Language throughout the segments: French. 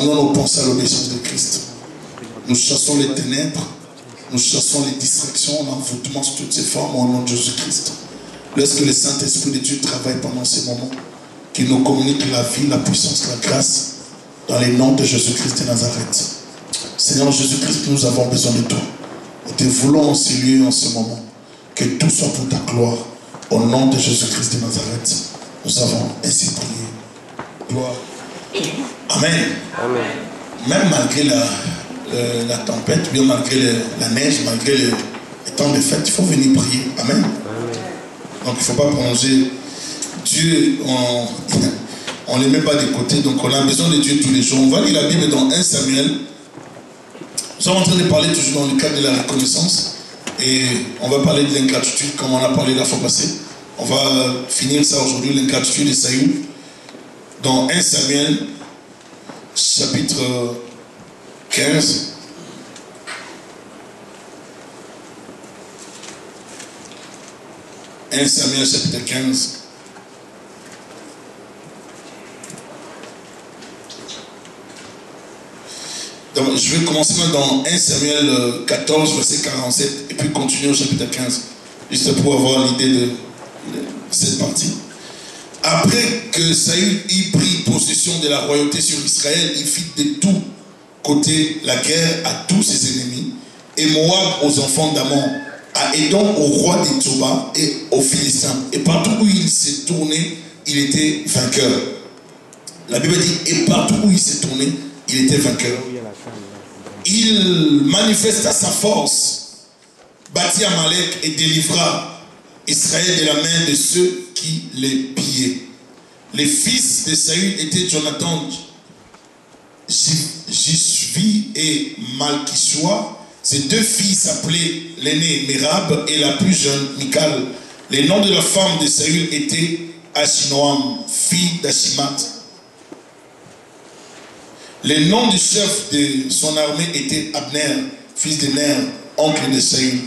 ramenons nos pensées à l'obéissance de Christ. Nous chassons les ténèbres, nous chassons les distractions, l'envoûtement sous toutes ses formes au nom de Jésus-Christ. Laisse que le Saint-Esprit de Dieu travaille pendant ces moments, qu'il nous communique la vie, la puissance, la grâce, dans les noms de Jésus-Christ de Nazareth. Seigneur Jésus-Christ, nous avons besoin de toi. Nous te voulons en ces lieux, en ce moment. Que tout soit pour ta gloire. Au nom de Jésus-Christ de Nazareth, nous avons ainsi prié. Gloire. Amen. Amen. Même malgré la tempête, bien malgré la neige, malgré le temps de fête, il faut venir prier. Amen. Amen. Donc il ne faut pas prolonger. Dieu, on ne les met pas de côté, donc on a besoin de Dieu tous les jours. On va lire la Bible dans 1 Samuel. Nous sommes en train de parler toujours dans le cadre de la reconnaissance. Et on va parler de l'ingratitude comme on a parlé la fois passée. On va finir ça aujourd'hui, l'ingratitude de Saül. Dans 1 Samuel, chapitre 15. « 1 Samuel, chapitre 15. » Donc, je vais commencer dans 1 Samuel 14, verset 47, et puis continuer au chapitre 15, juste pour avoir l'idée de cette partie. Après que Saül eut pris possession de la royauté sur Israël, il fit de tous côtés la guerre à tous ses ennemis, et Moab aux enfants d'Ammon, à Édom au roi des Tsoba et aux Philistins. Et partout où il s'est tourné, il était vainqueur. La Bible dit, et partout où il s'est tourné, il était vainqueur. Il manifesta sa force, bâtit Amalek et délivra Israël de la main de ceux qui les pillaient. Les fils de Saül étaient Jonathan, Jishvi et Malkishua. Ces deux filles s'appelaient l'aînée Merab et la plus jeune Michal. Les noms de la femme de Saül étaient Achinoam, fille d'Achimat. Le nom du chef de son armée était Abner, fils de Ner, oncle de Saül.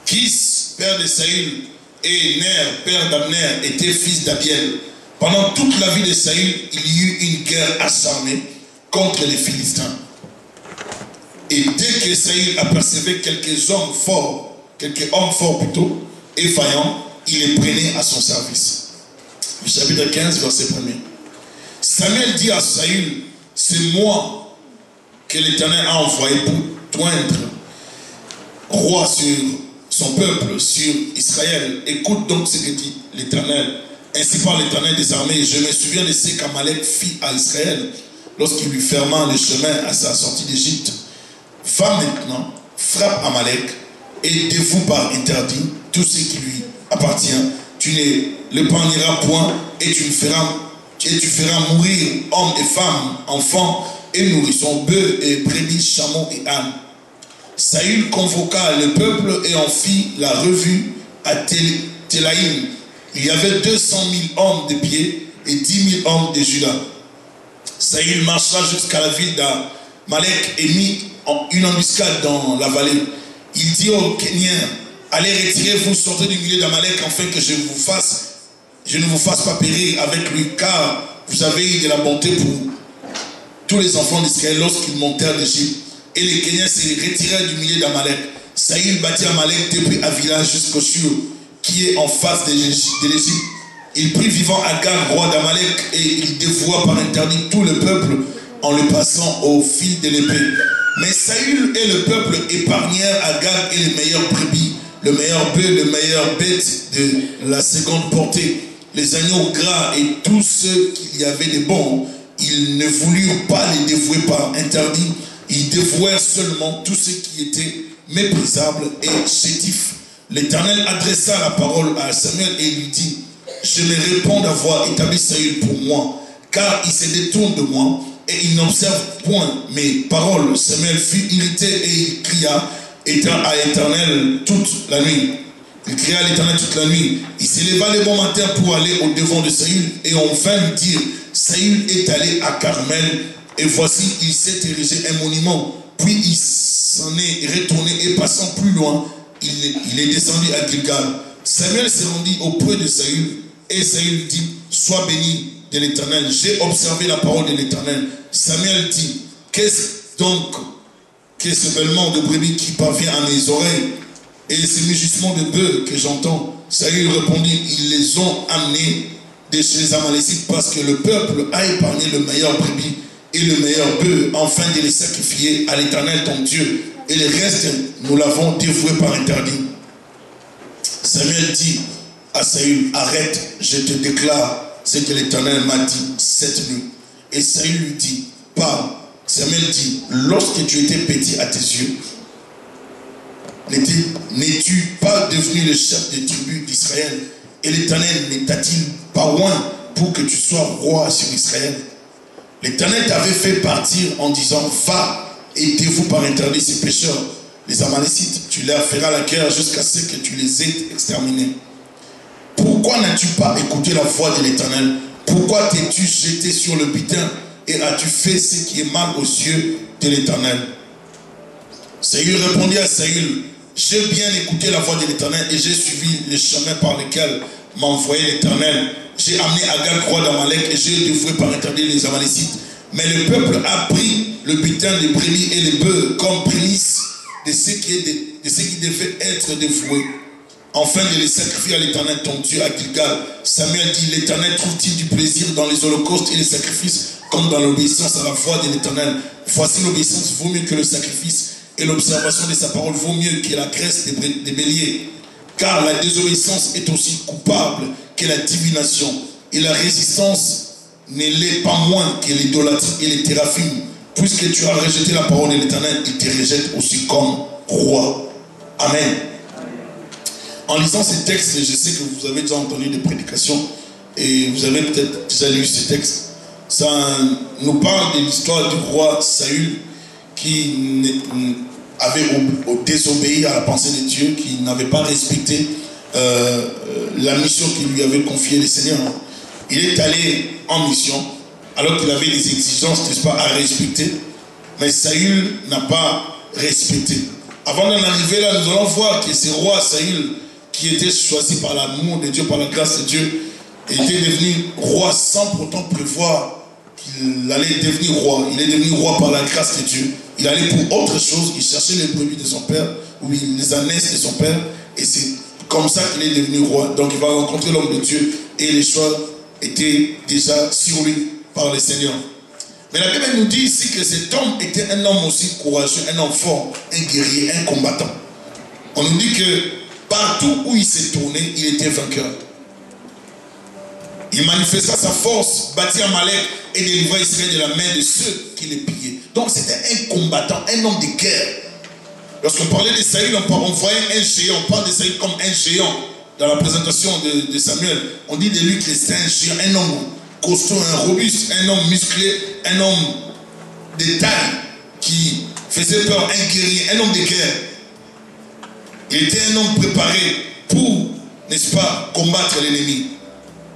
Kis, père de Saül, et Ner, père d'Abner, étaient fils d'Abiel. Pendant toute la vie de Saül, il y eut une guerre acharnée contre les Philistins. Et dès que Saül apercevait quelques hommes forts plutôt, effaillants, il les prenait à son service. Chapitre 15, verset 1er. Samuel dit à Saül, c'est moi que l'Éternel a envoyé pour toindre roi sur son peuple, sur Israël. Écoute donc ce que dit l'Éternel. Ainsi parle l'Éternel des armées. Je me souviens de ce qu'Amalek fit à Israël lorsqu'il lui ferma le chemin à sa sortie d'Égypte. Va maintenant, frappe Amalek et dévoue par interdit tout ce qui lui appartient. Tu ne l'épargneras point et tu feras mourir hommes et femmes, enfants et nourrissons, bœufs et brebis, chameaux et ânes. Saül convoqua le peuple et en fit la revue à Télaïm. Il y avait 200 000 hommes de pied et 10 000 hommes de Juda. Saül marcha jusqu'à la ville d'Amalek et mit une embuscade dans la vallée. Il dit aux Kéniens, allez retirez-vous, sortez du milieu d'Amalek afin que je ne vous fasse pas périr avec lui, car vous avez eu de la bonté pour tous les enfants d'Israël lorsqu'ils montèrent d'Égypte. Et les Kéniens se retirèrent du milieu d'Amalek. Saül bâtit Amalek depuis Avila jusqu'au Shur, qui est en face de l'Égypte. Il prit vivant Agag, roi d'Amalek, et il dévoua par interdit tout le peuple en le passant au fil de l'épée. Mais Saül et le peuple épargnèrent Agag et les meilleurs brebis, le meilleur bœuf, le meilleur bête de la seconde portée, les agneaux gras et tous ceux qu'il y avait de bons. Ils ne voulurent pas les dévouer par interdit. Ils dévouèrent seulement tout ce qui était méprisable et chétif. L'Éternel adressa la parole à Samuel et lui dit, je me réponds d'avoir établi Saül pour moi, car il se détourne de moi et il n'observe point mes paroles. Samuel fut irrité et il cria à l'Éternel toute la nuit. Il cria à l'Éternel toute la nuit. Il se leva le bon matin pour aller au devant de Saül et on vint lui dire, Saül est allé à Carmel et voici il s'est érigé un monument. Puis il s'en est retourné et passant plus loin, il est descendu à Gilgal. Samuel se rendit auprès de Saül et Saül dit, sois béni de l'Éternel. J'ai observé la parole de l'Éternel. Samuel dit, qu'est-ce donc que ce bêlement de brebis qui parvient à mes oreilles et ces mugissements de bœufs que j'entends? Saül répondit, ils les ont amenés de chez les Amalécites parce que le peuple a épargné le meilleur brebis et le meilleur bœuf, afin de les sacrifier à l'Éternel ton Dieu. Et le reste, nous l'avons dévoué par interdit. Samuel dit à Saül, arrête, je te déclare ce que l'Éternel m'a dit cette nuit. Et Saül lui dit, parle. Samuel dit, lorsque tu étais petit à tes yeux, n'es-tu pas devenu le chef des tribus d'Israël? Et l'Éternel ne t'a-t-il pas oint pour que tu sois roi sur Israël? L'Éternel t'avait fait partir en disant, va et dévoue par interdit ces pécheurs, les Amalécites. Tu leur feras la guerre jusqu'à ce que tu les aies exterminés. Pourquoi n'as-tu pas écouté la voix de l'Éternel? Pourquoi t'es-tu jeté sur le butin et as-tu fait ce qui est mal aux yeux de l'Éternel? Saül répondit à Saül, j'ai bien écouté la voix de l'Éternel et j'ai suivi les chemins par lesquels m'a envoyé l'Éternel. J'ai amené Agag, roi d'Amalek, et j'ai dévoué par interdit les Amalécites. Mais le peuple a pris le butin des brebis et les bœufs comme prémice de ce qui devait être dévoué, afin de les sacrifier à l'Éternel ton Dieu à Gilgal. Samuel dit, l'Éternel trouve-t-il du plaisir dans les holocaustes et les sacrifices comme dans l'obéissance à la voix de l'Éternel? Voici l'obéissance vaut mieux que le sacrifice, et l'observation de sa parole vaut mieux que la graisse des béliers. Car la désobéissance est aussi coupable que la divination, et la résistance ne l'est pas moins que l'idolâtrie et les théraphim. Puisque tu as rejeté la parole de l'Éternel, il te rejette aussi comme roi. Amen. En lisant ces textes, je sais que vous avez déjà entendu des prédications et vous avez peut-être déjà lu ces textes. Ça nous parle de l'histoire du roi Saül qui avait désobéi à la pensée de Dieu, qui n'avait pas respecté la mission qu'il lui avait confiée le Seigneur. Il est allé en mission alors qu'il avait des exigences, n'est-ce pas, à respecter, mais Saül n'a pas respecté. Avant d'en arriver là, nous allons voir que ce roi Saül, qui était choisi par l'amour de Dieu, par la grâce de Dieu, était devenu roi sans pourtant prévoir qu'il allait devenir roi. Il est devenu roi par la grâce de Dieu. Il allait pour autre chose, il cherchait les brebis de son père, oui, les ânesses de son père, et c'est comme ça qu'il est devenu roi. Donc il va rencontrer l'homme de Dieu, et les choix étaient déjà sur lui par le Seigneur. Mais la Bible nous dit ici que cet homme était un homme aussi courageux, un homme fort, un guerrier, un combattant. On nous dit que partout où il s'est tourné, il était vainqueur. Il manifesta sa force, battit Amalek et délivra Israël de la main de ceux qui les pillaient. Donc c'était un combattant, un homme de guerre. Lorsqu'on parlait de Saül, on voyait un géant, on parle de Saül comme un géant. Dans la présentation de Samuel, on dit de lui que c'était un géant, un homme costaud, un robuste, un homme musclé, un homme de taille qui faisait peur, un guerrier, un homme de guerre. Il était un homme préparé pour, n'est-ce pas, combattre l'ennemi.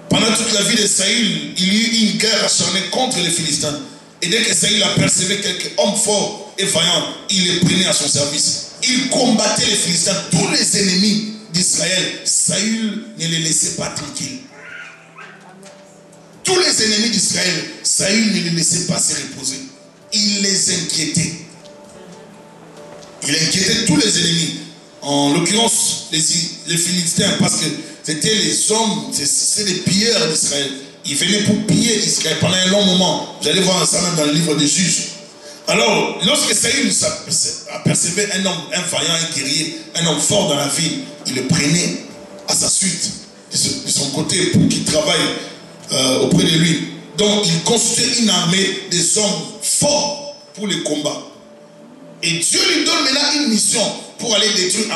Pendant toute la vie de Saül, il y eut une guerre acharnée contre les Philistins. Et dès que Saül apercevait quelques hommes forts et vaillants, il les prenait à son service. Il combattait les Philistins, tous les ennemis d'Israël. Saül ne les laissait pas tranquilles. Tous les ennemis d'Israël, Saül ne les laissait pas se reposer. Il les inquiétait. Il inquiétait tous les ennemis. En l'occurrence, les Philistins, parce que c'était les hommes, c'est les pilleurs d'Israël. Ils venaient pour piller Israël pendant un long moment. Vous allez voir ça même dans le livre des Juges. Alors, lorsque Saül apercevait un homme, un vaillant, un guerrier, un homme fort dans la ville, il le prenait à sa suite, de son côté, pour qu'il travaille auprès de lui. Donc, il constituait une armée des hommes forts pour les combats. Et Dieu lui donne maintenant une mission pour aller détruire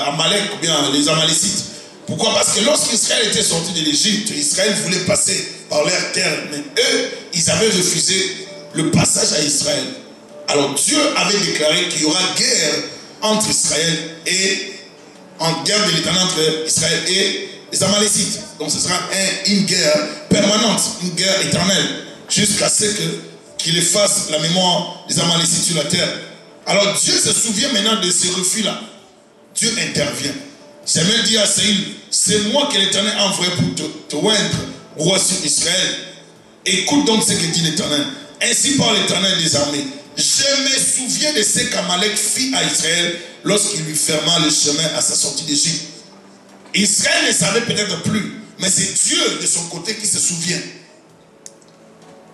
Amalek, ou bien les Amalécites. Pourquoi? Parce que lorsqu'Israël était sorti de l'Égypte, Israël voulait passer par leur terre, mais eux, ils avaient refusé le passage à Israël. Alors Dieu avait déclaré qu'il y aura guerre entre Israël et en guerre de l'Éternel entre Israël et les Amalécites. Donc ce sera une guerre permanente, une guerre éternelle, jusqu'à ce qu'il efface la mémoire des Amalécites sur la terre. Alors Dieu se souvient maintenant de ce refus-là. Dieu intervient. Samuel dit à Saül, c'est moi que l'Éternel a envoyé pour te oindre roi sur Israël. Écoute donc ce que dit l'Éternel. Ainsi parle l'Éternel des armées. Je me souviens de ce qu'Amalek fit à Israël lorsqu'il lui ferma le chemin à sa sortie d'Égypte. Israël ne savait peut-être plus, mais c'est Dieu de son côté qui se souvient.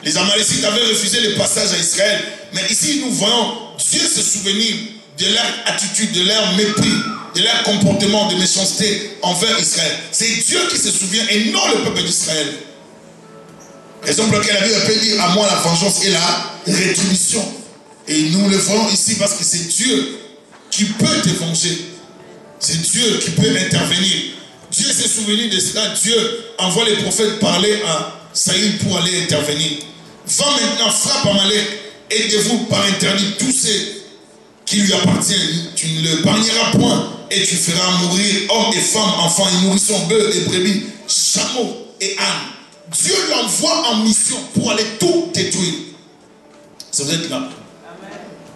Les Amalécites avaient refusé le passage à Israël, mais ici nous voyons Dieu se souvenir de leur attitude, de leur mépris, de leur comportement de méchanceté envers Israël. C'est Dieu qui se souvient et non le peuple d'Israël. Raison pour laquelle la Bible peut dire à moi la vengeance et la rétribution. Et nous le voyons ici parce que c'est Dieu qui peut te venger. C'est Dieu qui peut intervenir. Dieu s'est souvenu de cela. Dieu envoie les prophètes parler à Saïd pour aller intervenir. Va maintenant, frappe Amalek, aidez-vous par interdit tous ceux qui lui appartiennent. Tu ne le épargneras point et tu feras mourir hommes et femmes, enfants et nourrissons, bœufs et brebis, chameaux et ânes. Dieu l'envoie en mission pour aller tout détruire. Ça vous êtes là. Amen.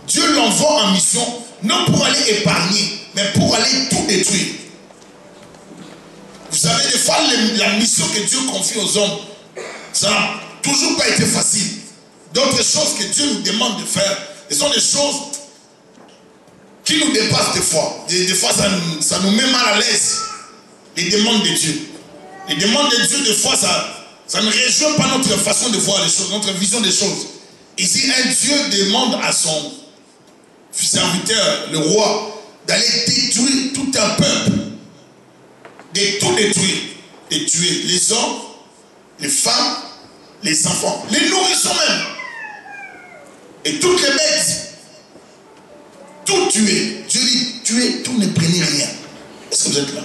Dieu l'envoie en mission, non pour aller épargner, mais pour aller tout détruire. Vous savez, des fois, la mission que Dieu confie aux hommes, ça n'a toujours pas été facile. D'autres choses que Dieu nous demande de faire, ce sont des choses qui nous dépassent des fois. Des fois, ça nous met mal à l'aise. Les demandes de Dieu. Les demandes de Dieu, des fois, ça ne rejoint pas notre façon de voir les choses, notre vision des choses. Ici, un Dieu demande à son serviteur, le roi, d'aller détruire tout un peuple. De tout détruire. De tuer les hommes, les femmes, les enfants, les nourrissons même. Et toutes les bêtes. Tout tuer. Dieu dit, tuez, tout ne prenez rien. Est-ce que vous êtes là?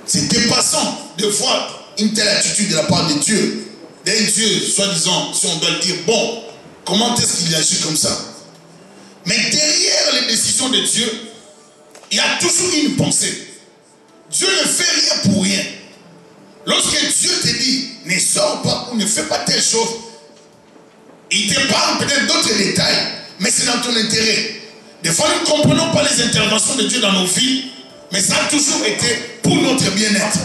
C'est dépassant de voir une telle attitude de la part de Dieu. D'un Dieu, soi-disant, si on doit le dire, bon, comment est-ce qu'il agit comme ça? Mais derrière les décisions de Dieu, il y a toujours une pensée. Dieu ne fait rien pour rien. Lorsque Dieu te dit, ne sors pas ou ne fais pas telle chose, il te parle peut-être d'autres détails, mais c'est dans ton intérêt. Des fois, nous ne comprenons pas les interventions de Dieu dans nos vies, mais ça a toujours été pour notre bien-être.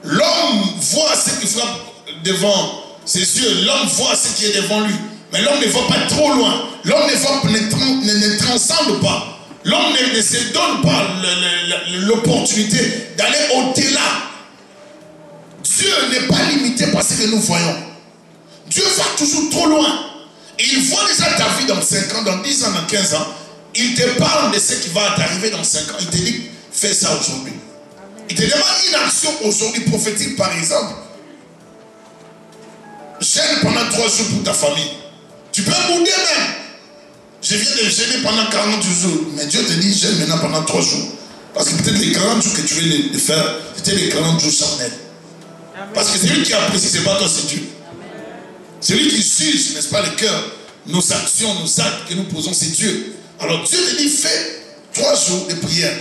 L'homme voit ce qui frappe devant ses yeux, l'homme voit ce qui est devant lui, mais l'homme ne va pas trop loin, l'homme ne transcende pas. L'homme ne se donne pas l'opportunité d'aller au-delà. Dieu n'est pas limité par ce que nous voyons. Dieu va toujours trop loin. Et il voit déjà ta vie dans 5 ans, dans 10 ans, dans 15 ans. Il te parle de ce qui va t'arriver dans 5 ans. Il te dit, fais ça aujourd'hui. Il te demande une action aujourd'hui prophétique, par exemple. Gêne pendant 3 jours pour ta famille. Tu peux bouder même. Je viens de gêner pendant 40 jours. Mais Dieu te dit, gêne maintenant pendant 3 jours. Parce que peut-être les 40 jours que tu veux les faire, c'était les 40 jours charnels. Parce que c'est lui qui apprécie, c'est pas toi, c'est Dieu. C'est lui qui juge, n'est-ce pas, le cœur. Nos actions, nos actes que nous posons, c'est Dieu. Alors Dieu te dit, fais 3 jours de prière.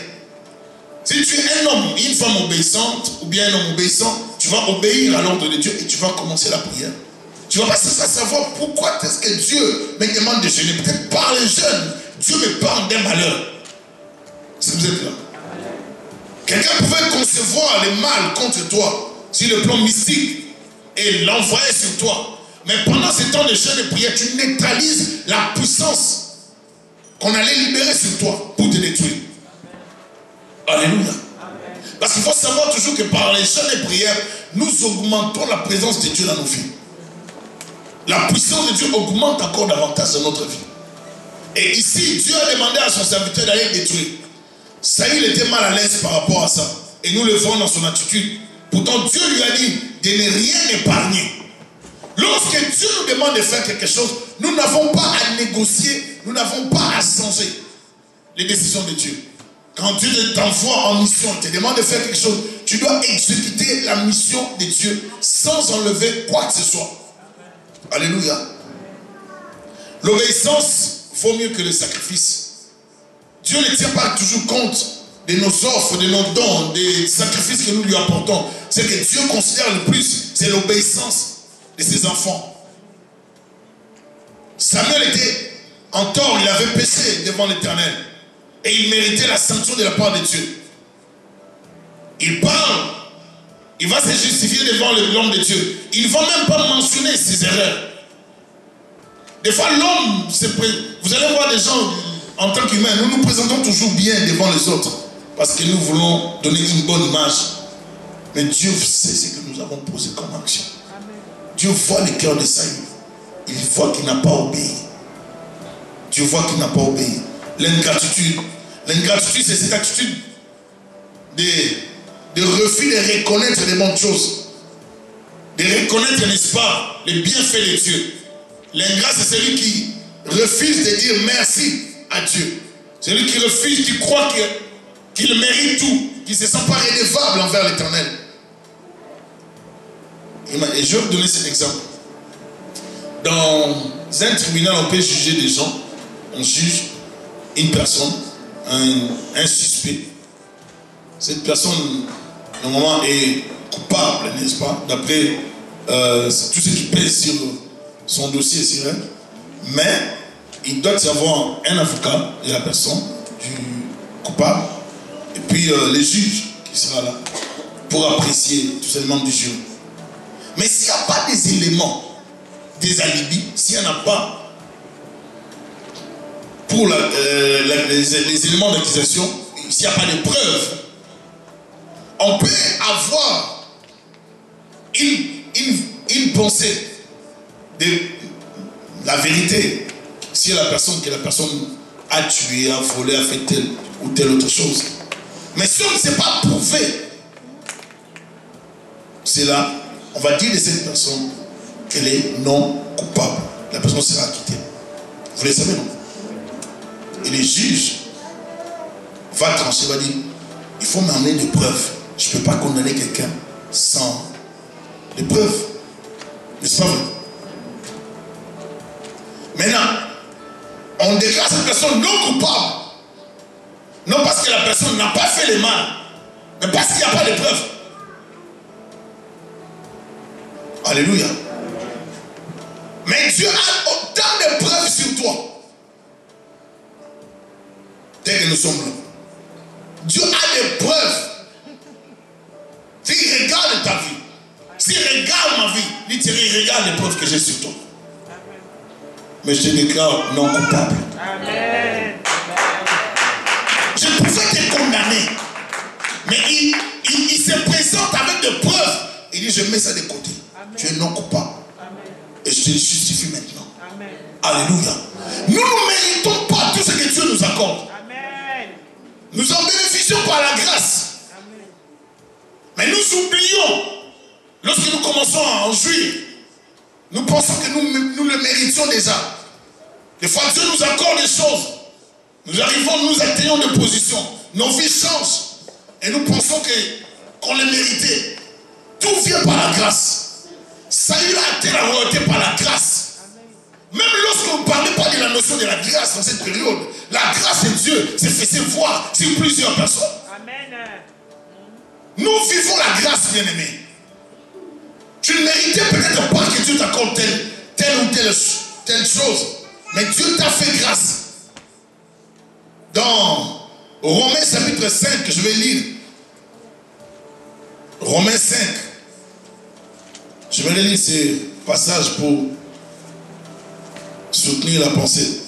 Si tu es un homme, une femme obéissante, ou bien un homme obéissant, tu vas obéir à l'ordre de Dieu et tu vas commencer la prière. Tu vas pas savoir pourquoi est-ce que Dieu me demande de jeûner. Peut-être par les jeûnes, Dieu me parle d'un malheur. Est-ce que vous êtes là? Quelqu'un pouvait concevoir le mal contre toi sur le plan mystique et l'envoyer sur toi. Mais pendant ce temps de jeûne et prière, tu neutralises la puissance qu'on allait libérer sur toi pour te détruire. Alléluia. Parce qu'il faut savoir toujours que par les jeûnes et prières, nous augmentons la présence de Dieu dans nos vies. La puissance de Dieu augmente encore davantage dans notre vie. Et ici, Dieu a demandé à son serviteur d'aller détruire. Saïd était mal à l'aise par rapport à ça. Et nous le voyons dans son attitude. Pourtant, Dieu lui a dit de ne rien épargner. Lorsque Dieu nous demande de faire quelque chose, nous n'avons pas à négocier, nous n'avons pas à changer les décisions de Dieu. Quand Dieu t'envoie en mission, te demande de faire quelque chose, tu dois exécuter la mission de Dieu sans enlever quoi que ce soit. Alléluia. L'obéissance vaut mieux que le sacrifice. Dieu ne tient pas toujours compte de nos offres, de nos dons, des sacrifices que nous lui apportons. Ce que Dieu considère le plus, c'est l'obéissance de ses enfants. Samuel était en tort, il avait péché devant l'Éternel. Et il méritait la sanction de la part de Dieu. Il parle Il va se justifier devant l'homme de Dieu. Il ne va même pas mentionner ses erreurs. Des fois, l'homme, vous allez voir des gens en tant qu'humains, nous nous présentons toujours bien devant les autres parce que nous voulons donner une bonne image. Mais Dieu sait ce que nous avons posé comme action. Amen. Dieu voit le cœur de Saül. Il voit qu'il n'a pas obéi. Dieu voit qu'il n'a pas obéi. L'ingratitude. L'ingratitude, c'est cette attitude de refus de reconnaître les bonnes choses. De reconnaître, n'est-ce pas, les bienfaits de Dieu. L'ingrat, c'est celui qui refuse de dire merci à Dieu. Celui qui refuse, qui croit qu'il mérite tout, qui ne se sent pas redevable envers l'Éternel. Et je vais vous donner cet exemple. Dans un tribunal, on peut juger des gens. On juge une personne, un suspect. Cette personne, normalement, est coupable, n'est-ce pas, d'après tout ce qui pèse sur son dossier, c'est vrai. Mais il doit y avoir un avocat de la personne, du coupable, et puis le juge qui sera là pour apprécier tout simplement du jury. Mais s'il n'y a pas des éléments, des alibis, s'il n'y en a pas pour les éléments d'accusation, s'il n'y a pas de preuves, on peut avoir une pensée de la vérité. Si la personne a tué, a volé, a fait telle ou telle autre chose. Mais si on ne sait pas prouver, c'est là, on va dire de cette personne qu'elle est non coupable. La personne sera acquittée. Vous le savez, non? Et le juge va trancher, va dire, il faut m'amener des preuves. Je ne peux pas condamner quelqu'un sans des preuves. N'est-ce pas vrai? Maintenant, on déclare cette personne non coupable. Non parce que la personne n'a pas fait le mal, mais parce qu'il n'y a pas de preuves. Alléluia. Mais Dieu a autant de preuves sur toi. Dès que nous sommes là. Dieu a des preuves. S'il regarde ta vie, s'il regarde ma vie, il regarde les preuves que j'ai sur toi. Mais je te déclare non coupable. Amen. Je pouvais te condamner. Mais il se présente avec des preuves. Il dit, je mets ça de côté. Amen. Tu es non coupable. Amen. Et je te justifie maintenant. Amen. Alléluia. Nous ne méritons pas tout ce que Dieu nous accorde. Amen. Nous en bénéficions par la grâce. Amen. Mais nous oublions, lorsque nous commençons à en jouir, nous pensons que nous le méritions déjà. Des fois, Dieu nous accorde des choses. Nous arrivons, nous atteignons des positions. Nos vies changent. Et nous pensons qu'on les méritait. Tout vient par la grâce. Saül a atteint la royauté par la grâce. Même lorsqu'on ne parlait pas de la notion de la grâce dans cette période, la grâce de Dieu s'est fait voir sur plusieurs personnes. Amen. Nous vivons la grâce, bien-aimés. Tu ne méritais peut-être pas que Dieu t'accorde telle ou telle chose. Mais Dieu t'a fait grâce. Dans Romains chapitre 5, je vais lire. Romains 5. Je vais lire ces passages pour soutenir la pensée.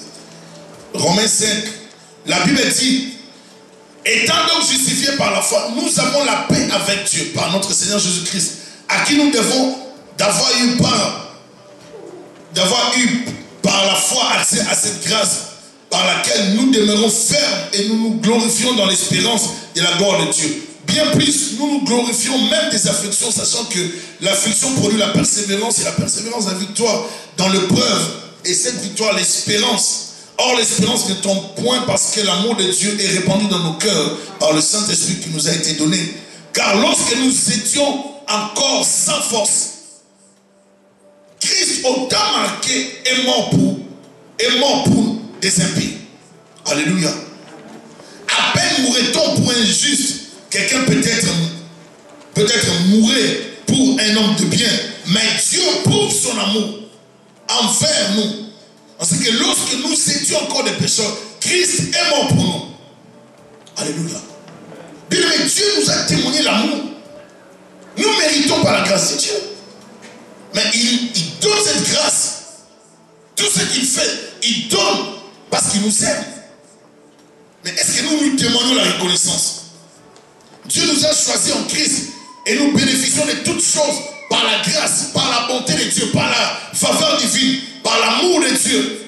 Romains 5. La Bible dit, étant donc justifiés par la foi, nous avons la paix avec Dieu par notre Seigneur Jésus-Christ, à qui nous devons d'avoir eu par la foi accès à cette grâce par laquelle nous demeurons fermes et nous nous glorifions dans l'espérance de la gloire de Dieu. Bien plus, nous nous glorifions même des afflictions, sachant que l'affliction produit la persévérance et la persévérance la victoire dans l'épreuve, et cette victoire l'espérance. Or l'espérance ne tombe point parce que l'amour de Dieu est répandu dans nos cœurs par le Saint-Esprit qui nous a été donné. Car lorsque nous étions encore sans force, Christ, au temps marqué, est mort pour des impies. Alléluia. À peine mourrait-on pour un juste. Quelqu'un peut-être mourrait pour un homme de bien. Mais Dieu prouve son amour envers nous. Parce que lorsque nous étions encore des pécheurs, Christ est mort pour nous. Alléluia. Bien, mais Dieu nous a témoigné l'amour. Nous méritons pas la grâce de Dieu. Mais il donne cette grâce. Tout ce qu'il fait, il donne parce qu'il nous aime. Mais est-ce que nous lui demandons la reconnaissance? Dieu nous a choisis en Christ et nous bénéficions de toutes choses par la grâce, par la bonté de Dieu, par la faveur divine, par l'amour de Dieu.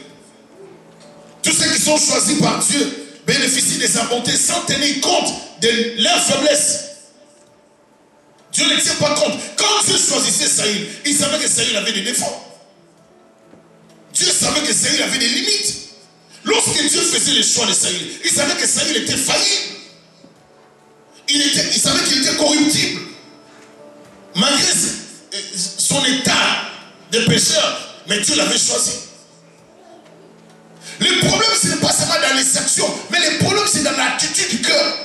Tous ceux qui sont choisis par Dieu bénéficient de sa bonté sans tenir compte de leur faiblesse. Dieu ne tient pas compte. Quand Dieu choisissait Saül, il savait que Saül avait des défauts. Dieu savait que Saül avait des limites. Lorsque Dieu faisait le choix de Saül, il savait que Saül était faillible. Il savait qu'il était corruptible. Malgré son état de pécheur, mais Dieu l'avait choisi. Le problème, ce n'est pas seulement dans les actions, mais le problème, c'est dans l'attitude du cœur.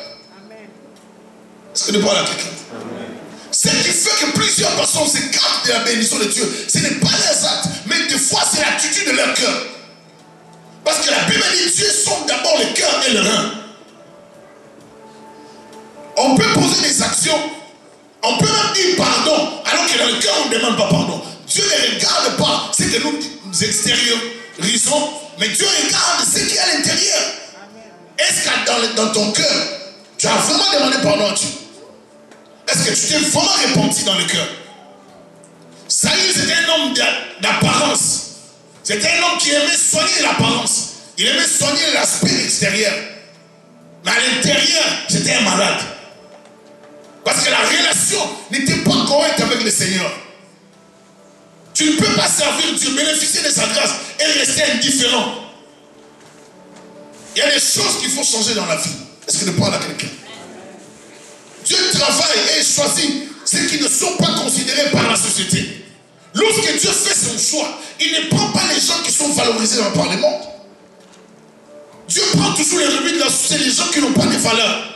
Est-ce que je parle à quelqu'un? Ce qui fait que plusieurs personnes s'écartent de la bénédiction de Dieu, ce n'est pas leurs actes, mais des fois, c'est l'attitude de leur cœur. Parce que la Bible dit Dieu sonde d'abord le cœur et le rein. On peut poser des actions, on peut même dire pardon, alors que dans le cœur, on ne demande pas pardon. Dieu ne regarde pas ce que nous extériorisons, mais Dieu regarde ce qui est à l'intérieur. Est-ce que dans ton cœur, tu as vraiment demandé pardon à Dieu? Est-ce que tu t'es vraiment repenti dans le cœur? Saül, c'était un homme d'apparence. C'était un homme qui aimait soigner l'apparence. Il aimait soigner l'aspect extérieur. Mais à l'intérieur, c'était un malade. Parce que la relation n'était pas correcte avec le Seigneur. Tu ne peux pas servir Dieu, bénéficier de sa grâce et rester indifférent. Il y a des choses qu'il faut changer dans la vie. Est-ce que je parle à quelqu'un? Dieu travaille et choisit ceux qui ne sont pas considérés par la société. Lorsque Dieu fait son choix, il ne prend pas les gens qui sont valorisés par le monde. Dieu prend toujours les rebuts de la société, les gens qui n'ont pas de valeur.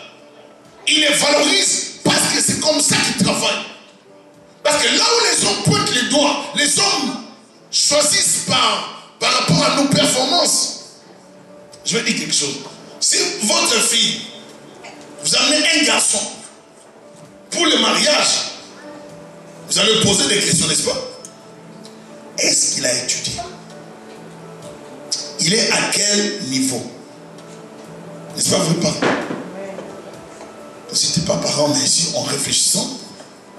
Il les valorise parce que c'est comme ça qu'ils travaillent. Parce que là où les hommes pointent les doigts, les hommes choisissent par rapport à nos performances. Je vais dire quelque chose. Si votre fille, vous amenez un garçon pour le mariage, vous allez poser des questions, n'est-ce pas? Est-ce qu'il a étudié? Il est à quel niveau? N'est-ce pas, vous parents? Si tu n'es pas parent, mais si en réfléchissant,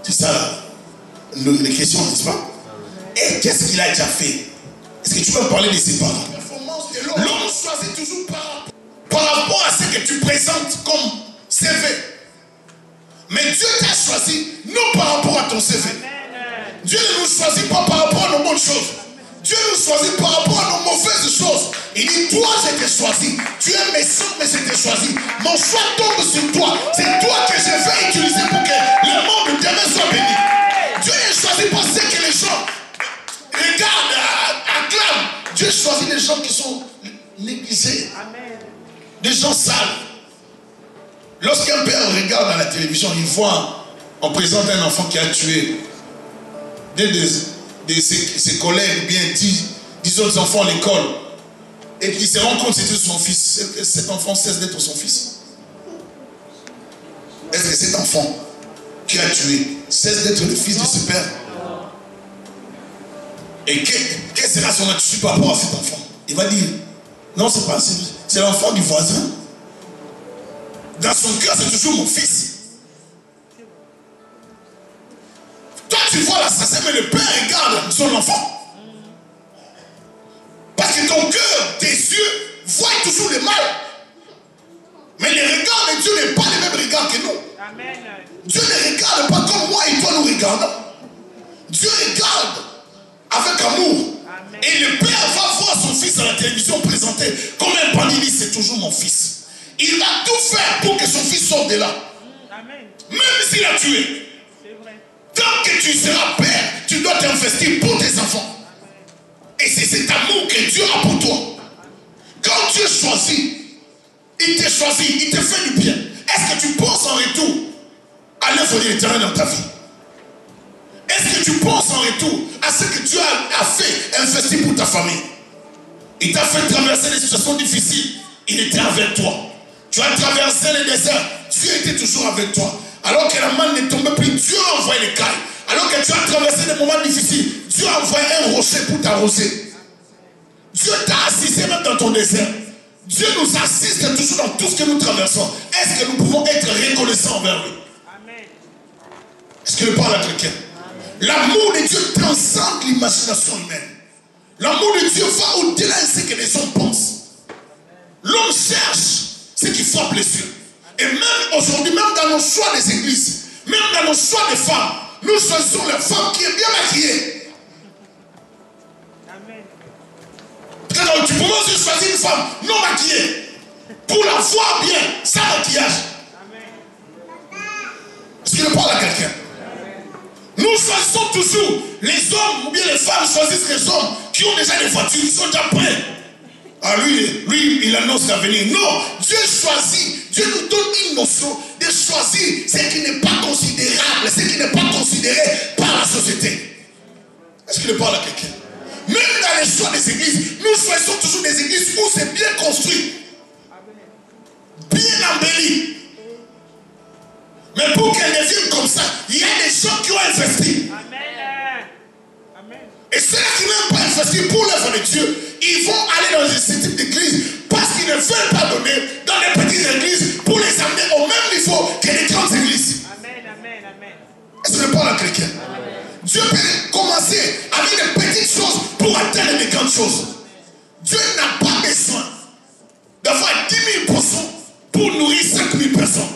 c'est ça les questions, n'est-ce pas? Et qu'est-ce qu'il a déjà fait? Est-ce que tu peux parler de ses parents? L'homme choisit toujours par rapport à ce que tu présentes comme CV. Mais Dieu t'a choisi non par rapport à ton CV. Dieu ne nous choisit pas par rapport à nos bonnes choses. Dieu nous choisit par rapport à nos mauvaises choses. Il dit, toi je t'ai choisi. Tu es méchant, mais je t'ai choisi. Mon choix tombe sur toi. C'est toi que je vais utiliser pour que le monde de demain soit béni. Dieu ne choisit pas ce que les gens regardent, acclament. Dieu choisit les gens qui sont négligés. Des gens sales. Lorsqu'un père regarde à la télévision, il voit, on présente un enfant qui a tué ses collègues, bien 10 autres enfants à l'école, et qu'il se rend compte que c'était son fils. Cet enfant cesse d'être son fils. Est-ce que cet enfant qui a tué cesse d'être le fils de ce père? Et quelle sera son attitude par rapport à cet enfant? Il va dire, non, c'est pas, c'est l'enfant du voisin. Dans son cœur, c'est toujours mon fils. Toi, tu vois l'assassin, mais le père regarde son enfant. Parce que ton cœur, tes yeux, voient toujours le mal. Mais le regard de Dieu n'est pas le même regard que nous. Amen. Dieu ne regarde pas comme moi et toi nous regardons. Dieu regarde avec amour. Amen. Et le père va voir son fils à la télévision présenté comme un bandit, c'est toujours mon fils. Il va tout faire pour que son fils sorte de là. Amen. Même s'il a tué. C'est vrai. Tant que tu seras père, tu dois t'investir pour tes enfants. Amen. Et c'est cet amour que Dieu a pour toi. Quand Dieu choisit, il te choisit, il te fait du bien. Est-ce que tu penses en retour à l'œuvre de l'Éternel dans ta vie? Est-ce que tu penses en retour à ce que Dieu a fait, investi pour ta famille? Il t'a fait traverser des situations difficiles. Il était avec toi. Tu as traversé le désert. Dieu était toujours avec toi. Alors que la manne ne tombait plus, Dieu a envoyé les cailles. Alors que tu as traversé des moments difficiles, Dieu a envoyé un rocher pour t'arroser. Dieu t'a assisté même dans ton désert. Dieu nous assiste toujours dans tout ce que nous traversons. Est-ce que nous pouvons être reconnaissants envers lui? Est-ce que je parle à quelqu'un? L'amour de Dieu transcende l'imagination humaine. L'amour de Dieu va au-delà de ce que les hommes pensent. L'homme cherche ce qui frappe les yeux. Et même aujourd'hui, même dans nos choix des églises, même dans nos choix des femmes, nous choisissons la femme qui est bien maquillée. Peut-être tu pourrais aussi choisir une femme non maquillée pour la voir bien, sans maquillage. Est-ce que je parle à quelqu'un? Nous choisissons toujours, les hommes ou bien les femmes choisissent les hommes qui ont déjà des voitures, ils sont déjà prêts. Ah lui, il annonce l'avenir. Non, Dieu choisit, Dieu nous donne une notion de choisir ce qui n'est pas considérable, ce qui n'est pas considéré par la société. Est-ce qu'il parle à quelqu'un? Même dans les choix des églises, nous choisissons toujours des églises où c'est bien construit, bien embelli. Mais pour qu'elles deviennent comme ça, il y a des gens qui ont investi. Et ceux qui n'ont pas investi pour l'œuvre de Dieu, ils vont aller dans ce type d'église parce qu'ils ne veulent pas donner dans les petites églises pour les amener au même niveau que les grandes églises. Est-ce que je parle à quelqu'un? Dieu peut commencer avec des petites choses pour atteindre des grandes choses. Dieu n'a pas besoin d'avoir 10 000 poissons pour nourrir 5 000 personnes.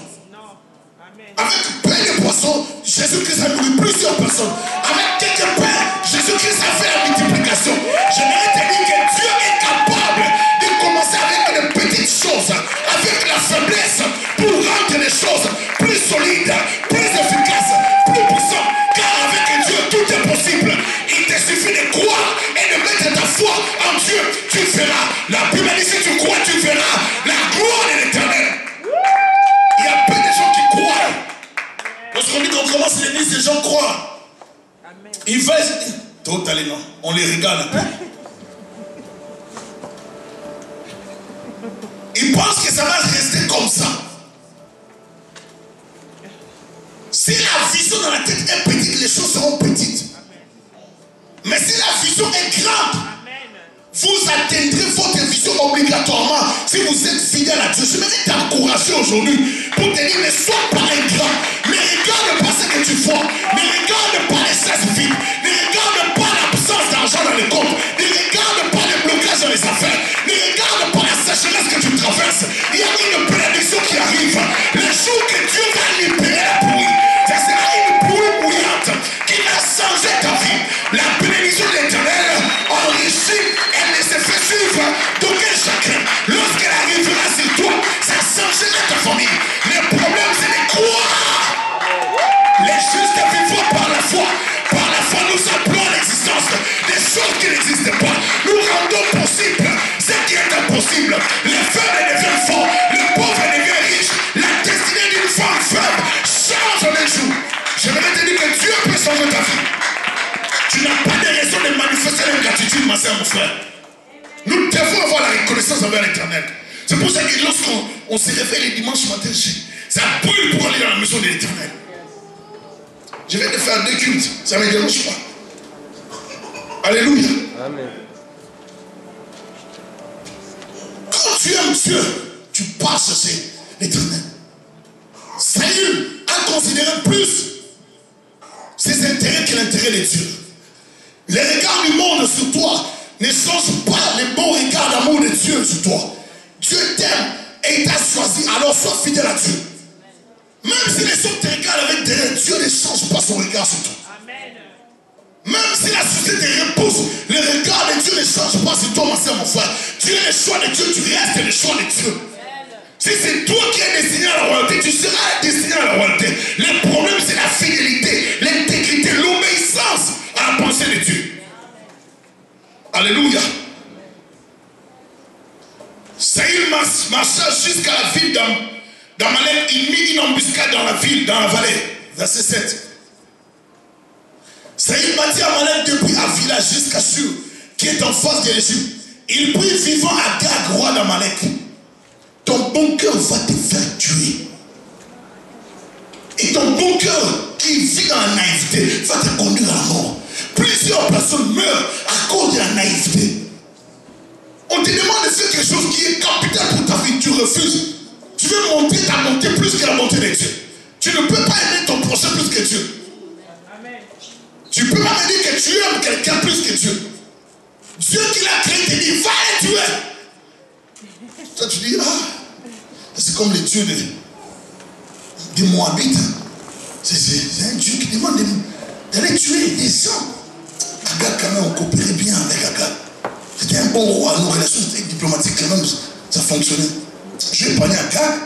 Avec plein de poissons, Jésus-Christ a nourri plusieurs personnes. Avec quelques pains, Jésus-Christ a fait la multiplication. J'aimerais te dire que Dieu est capable de commencer avec de petites choses, avec la faiblesse, pour rendre les choses plus solides, plus efficaces, plus puissantes. Car avec Dieu, tout est possible. Il te suffit de croire et de mettre ta foi en Dieu. Tu verras. La Bible dit si tu crois, tu verras la gloire de l'Éternel. Il y a peu de gens qui croient. Lorsqu'on dit qu'on commence l'église, les gens croient. Ils veulent. Totalement. On les regarde. Ils pensent que ça va rester comme ça. Si la vision dans la tête est petite, les choses seront petites. Mais si la vision est grande, vous atteindrez votre vision obligatoirement si vous êtes fidèle à Dieu. Je voudrais t'encourager aujourd'hui pour te dire, ne sois pas ingrat. Ne regarde pas ce que tu vois. Ne regarde pas les cesses vides. Ne regarde pas l'absence d'argent dans les comptes. Ne regarde pas les blocages dans les affaires. Ne regarde pas la sécheresse que tu traverses. Il y a une bénédiction qui arrive. Le jour que Dieu va libérer la pluie, ça sera une pluie bouillante qui va changer ta vie. La bénédiction de l'Éternel enrichit. Elle ne se fait suivre d'aucun chacun. Lorsqu'elle arrivera sur toi, ça changera ta famille. Le problème, c'est de croire. Les justes vivront par la foi. Par la foi, nous appelons l'existence des choses qui n'existent pas. Nous rendons possible ce qui est impossible. Les faibles deviennent forts. Les pauvres deviennent riches. La destinée d'une femme faible change en un jour. J'aimerais te dire que Dieu peut changer ta vie. Tu n'as pas de raison de manifester l'ingratitude, ma soeur, mon frère. Nous devons avoir la reconnaissance envers l'Éternel. C'est pour ça que lorsqu'on se réveille le dimanche matin, ça brûle pour aller dans la maison de l'Éternel. Je vais te faire 2 cultes, ça ne me dérange pas. Alléluia. Amen. Quand tu aimes Dieu, tu passes chercher l'Éternel. Saül a considéré plus ses intérêts que l'intérêt de Dieu. Les regards du monde sur toi ne changent pas les bons regards d'amour de Dieu sur toi. Dieu t'aime et il t'a choisi, alors sois fidèle à Dieu. Même si les hommes te regardent avec des rêves, Dieu ne change pas son regard sur toi. Amen. Même si la société te repousse, le regard de Dieu ne change pas sur toi, ma soeur, mon frère. Tu es le choix de Dieu, tu restes le choix de Dieu. Si c'est toi qui es destiné à la royauté, tu seras destiné à la royauté. Le problème, c'est la fidélité, l'intégrité, l'obéissance à la pensée de Dieu. Alléluia. Saül marcha jusqu'à la ville d'Amalek. Il mit une embuscade dans la ville, dans la vallée. Verset 7. Saül bâtit Amalek depuis Avila jusqu'à Shur, qui est en face de l'Égypte. Il prit vivant Agag, roi d'Amalek. Ton bon cœur va te faire tuer. Et ton bon cœur qui vit dans la naïveté va te conduire à la mort. Plusieurs personnes meurent à cause de la naïveté. On te demande de faire quelque chose qui est capital pour ta vie, tu refuses. Tu veux monter ta montée plus que la montée de Dieu. Tu ne peux pas aimer ton prochain plus que Dieu. Amen. Tu ne peux pas me dire que tu aimes quelqu'un plus que Dieu. Dieu qui l'a créé te dit, va les tuer. Toi tu dis, ah, c'est comme les dieux des Moabites. C'est un Dieu qui demande d'aller tuer des gens. Agag, quand même, on coopérait bien avec Agag. C'était un bon roi, nos relations diplomatiques, quand même, ça fonctionnait. Je vais épargner Agag.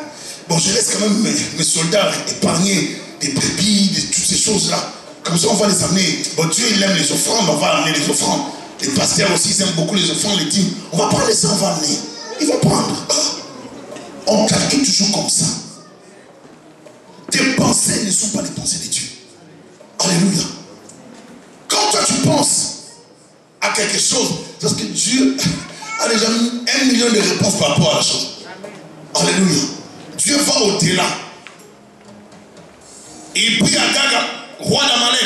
Bon, je laisse quand même mes soldats épargner des brebis, toutes ces choses-là. Comme ça, on va les amener. Bon, Dieu, il aime les offrandes, on va amener les offrandes. Les pasteurs aussi, ils aiment beaucoup les offrandes, les dîmes. On va prendre ça, on va amener. Ils vont prendre. On calcule toujours comme ça. Tes pensées ne sont pas les pensées de Dieu. Alléluia. Quand toi tu penses à quelque chose, parce que Dieu a déjà mis 1 million de réponses par rapport à la chose. Alléluia. Dieu va au-delà. Et il prit Agag, roi d'Amalek,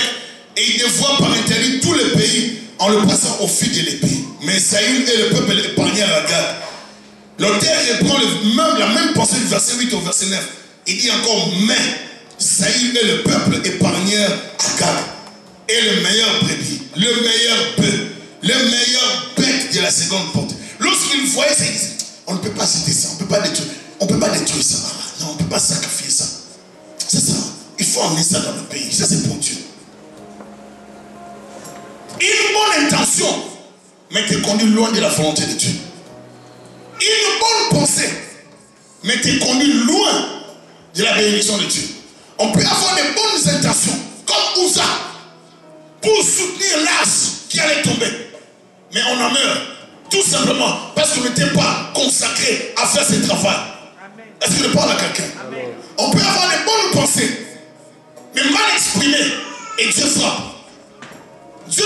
et il dévoie par interdit tout le pays en le passant au fil de l'épée. Mais Saül et le peuple épargnèrent Agag. L'auteur reprend la même pensée du verset 8 au verset 9. Il dit encore, mais Saül et le peuple épargnèrent Agag. Et le meilleur brebis, le meilleur bœuf, le meilleur bête de la seconde porte. Lorsqu'il voyait ça, il disait, on ne peut pas citer ça, on ne peut pas détruire ça. Non, on ne peut pas sacrifier ça. C'est ça. Il faut emmener ça dans le pays. Ça, c'est pour Dieu. Une bonne intention, mais te conduit loin de la volonté de Dieu. Une bonne pensée, mais te conduit loin de la bénédiction de Dieu. On peut avoir des bonnes intentions, comme Uza, pour soutenir l'as qui allait tomber. Mais on en meurt, tout simplement, parce qu'on n'était pas consacré à faire ce travail. Est-ce que je parle à quelqu'un? On peut avoir des bonnes pensées, mais mal exprimées, et Dieu frappe. Dieu